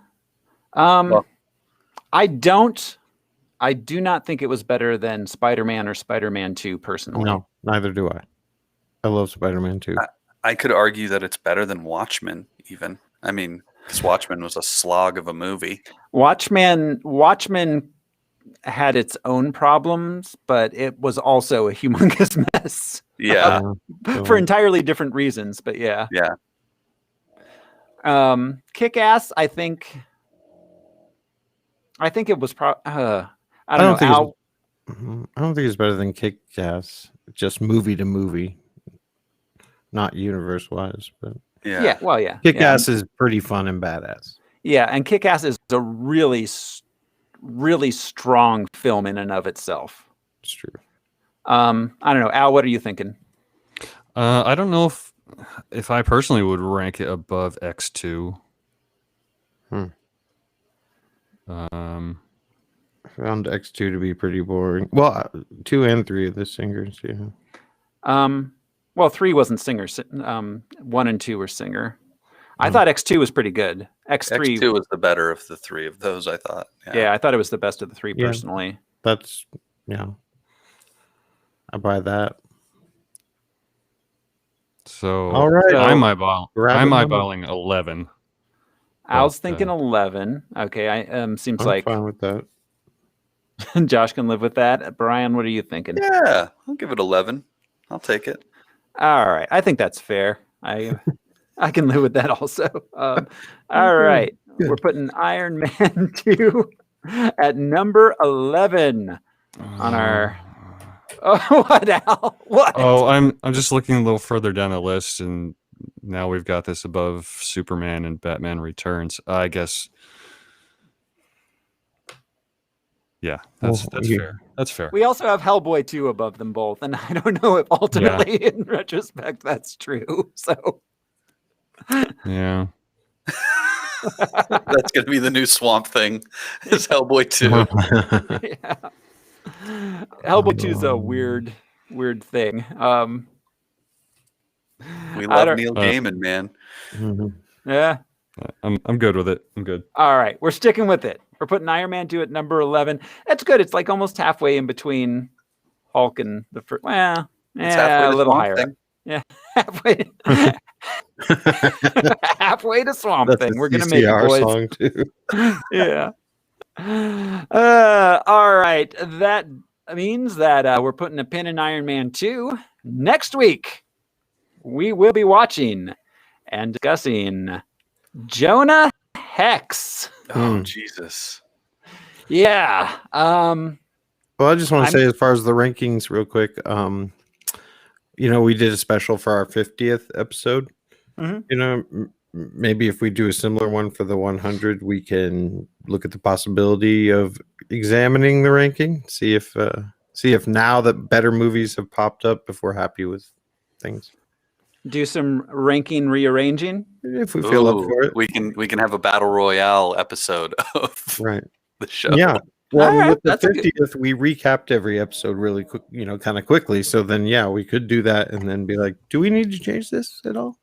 I do not think it was better than Spider-Man or Spider-Man 2 personally. No, neither do I. I love Spider-Man 2. I could argue that it's better than Watchmen even. I mean, because Watchmen was a slog of a movie. Watchmen had its own problems, but it was also a humongous mess. Yeah. For entirely different reasons, but yeah. Yeah. Kick-Ass, I think it was I don't know. I don't think it's better than Kick-Ass, just movie to movie, not universe-wise, but yeah. Well, yeah. Kick-Ass is pretty fun and badass. Yeah, and Kick-Ass is a really, really strong film in and of itself. It's true. I don't know, Al. What are you thinking? I don't know if I personally would rank it above X2. Found X2 to be pretty boring. Well, 2 and 3 of the singers, yeah. Well, 3 wasn't Singer. 1 and 2 were Singer. I thought X2 was pretty good. X2 was the better of the 3 of those, I thought. Yeah, I thought it was the best of the 3 personally. That's, I buy that. So, all right. I'm eyeballing 11. Al's thinking 11. Okay, I seems like I'm fine with that. Josh can live with that. Brian, what are you thinking? Yeah, I'll give it 11. I'll take it. All right, I think that's fair. I can live with that also. All right, we're putting Iron Man 2 at number 11 on our Oh, what, Al? What? Oh, I'm just looking a little further down the list, and now we've got this above Superman and Batman Returns. I guess. Yeah, that's fair. That's fair. We also have Hellboy 2 above them both, and I don't know if ultimately, in retrospect, that's true. So, yeah. That's going to be the new Swamp Thing. Is Hellboy 2. yeah. Hellboy 2 is a weird thing. We love Neil Gaiman, man. Yeah. I'm good with it. I'm good. All right, we're sticking with it. We're putting Iron Man 2 at number 11. That's good. It's like almost halfway in between Hulk and the first. Well, yeah, a little higher. Up. Yeah, halfway. Halfway to Swamp Thing. We're gonna make it, boys. Song too. Yeah. All right. That means that we're putting a pin in Iron Man 2. Next week, we will be watching and discussing Jonah Hex. Oh, Jesus. Yeah. Well, I just want to say, as far as the rankings, real quick, we did a special for our 50th episode. Mm-hmm. Maybe if we do a similar one for the 100, we can look at the possibility of examining the ranking, see if now that better movies have popped up, if we're happy with things. Do some ranking rearranging if we feel up for it. We can have a battle royale episode of the show. Yeah. Well, right, with the 50th, we recapped every episode really quick, kind of quickly. So then, we could do that and then be like, do we need to change this at all?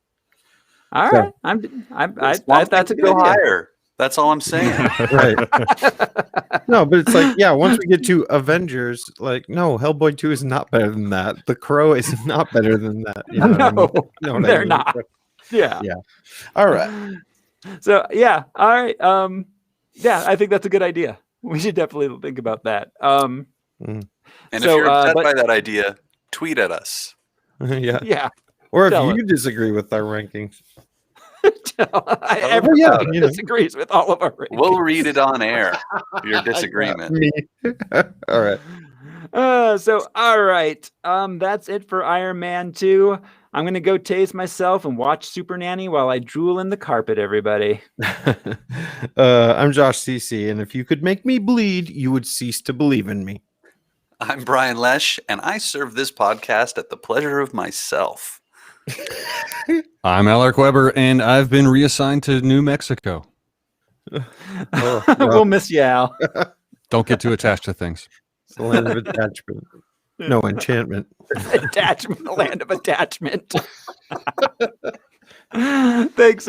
All right. That's a good idea. Higher. That's all I'm saying. Right. No, but it's like, once we get to Avengers, like, no, Hellboy 2 is not better than that. The Crow is not better than that. No, they're not. Yeah. Yeah. All right. So, all right. I think that's a good idea. We should definitely think about that. And if you're upset by that idea, tweet at us. Yeah. Or if you disagree with our rankings. Everyone disagrees with all of our rankings. We'll read it on air. Your disagreement. All right. All right. That's it for Iron Man 2. I'm going to go tase myself and watch Super Nanny while I drool in the carpet, everybody. I'm Josh CC, and if you could make me bleed, you would cease to believe in me. I'm Brian Lesh, and I serve this podcast at the pleasure of myself. I'm Alaric Weber, and I've been reassigned to New Mexico. We'll miss you, Al. Don't get too attached to things. It's the land of attachment. No, enchantment. Attachment, the land of attachment. Thanks, everyone.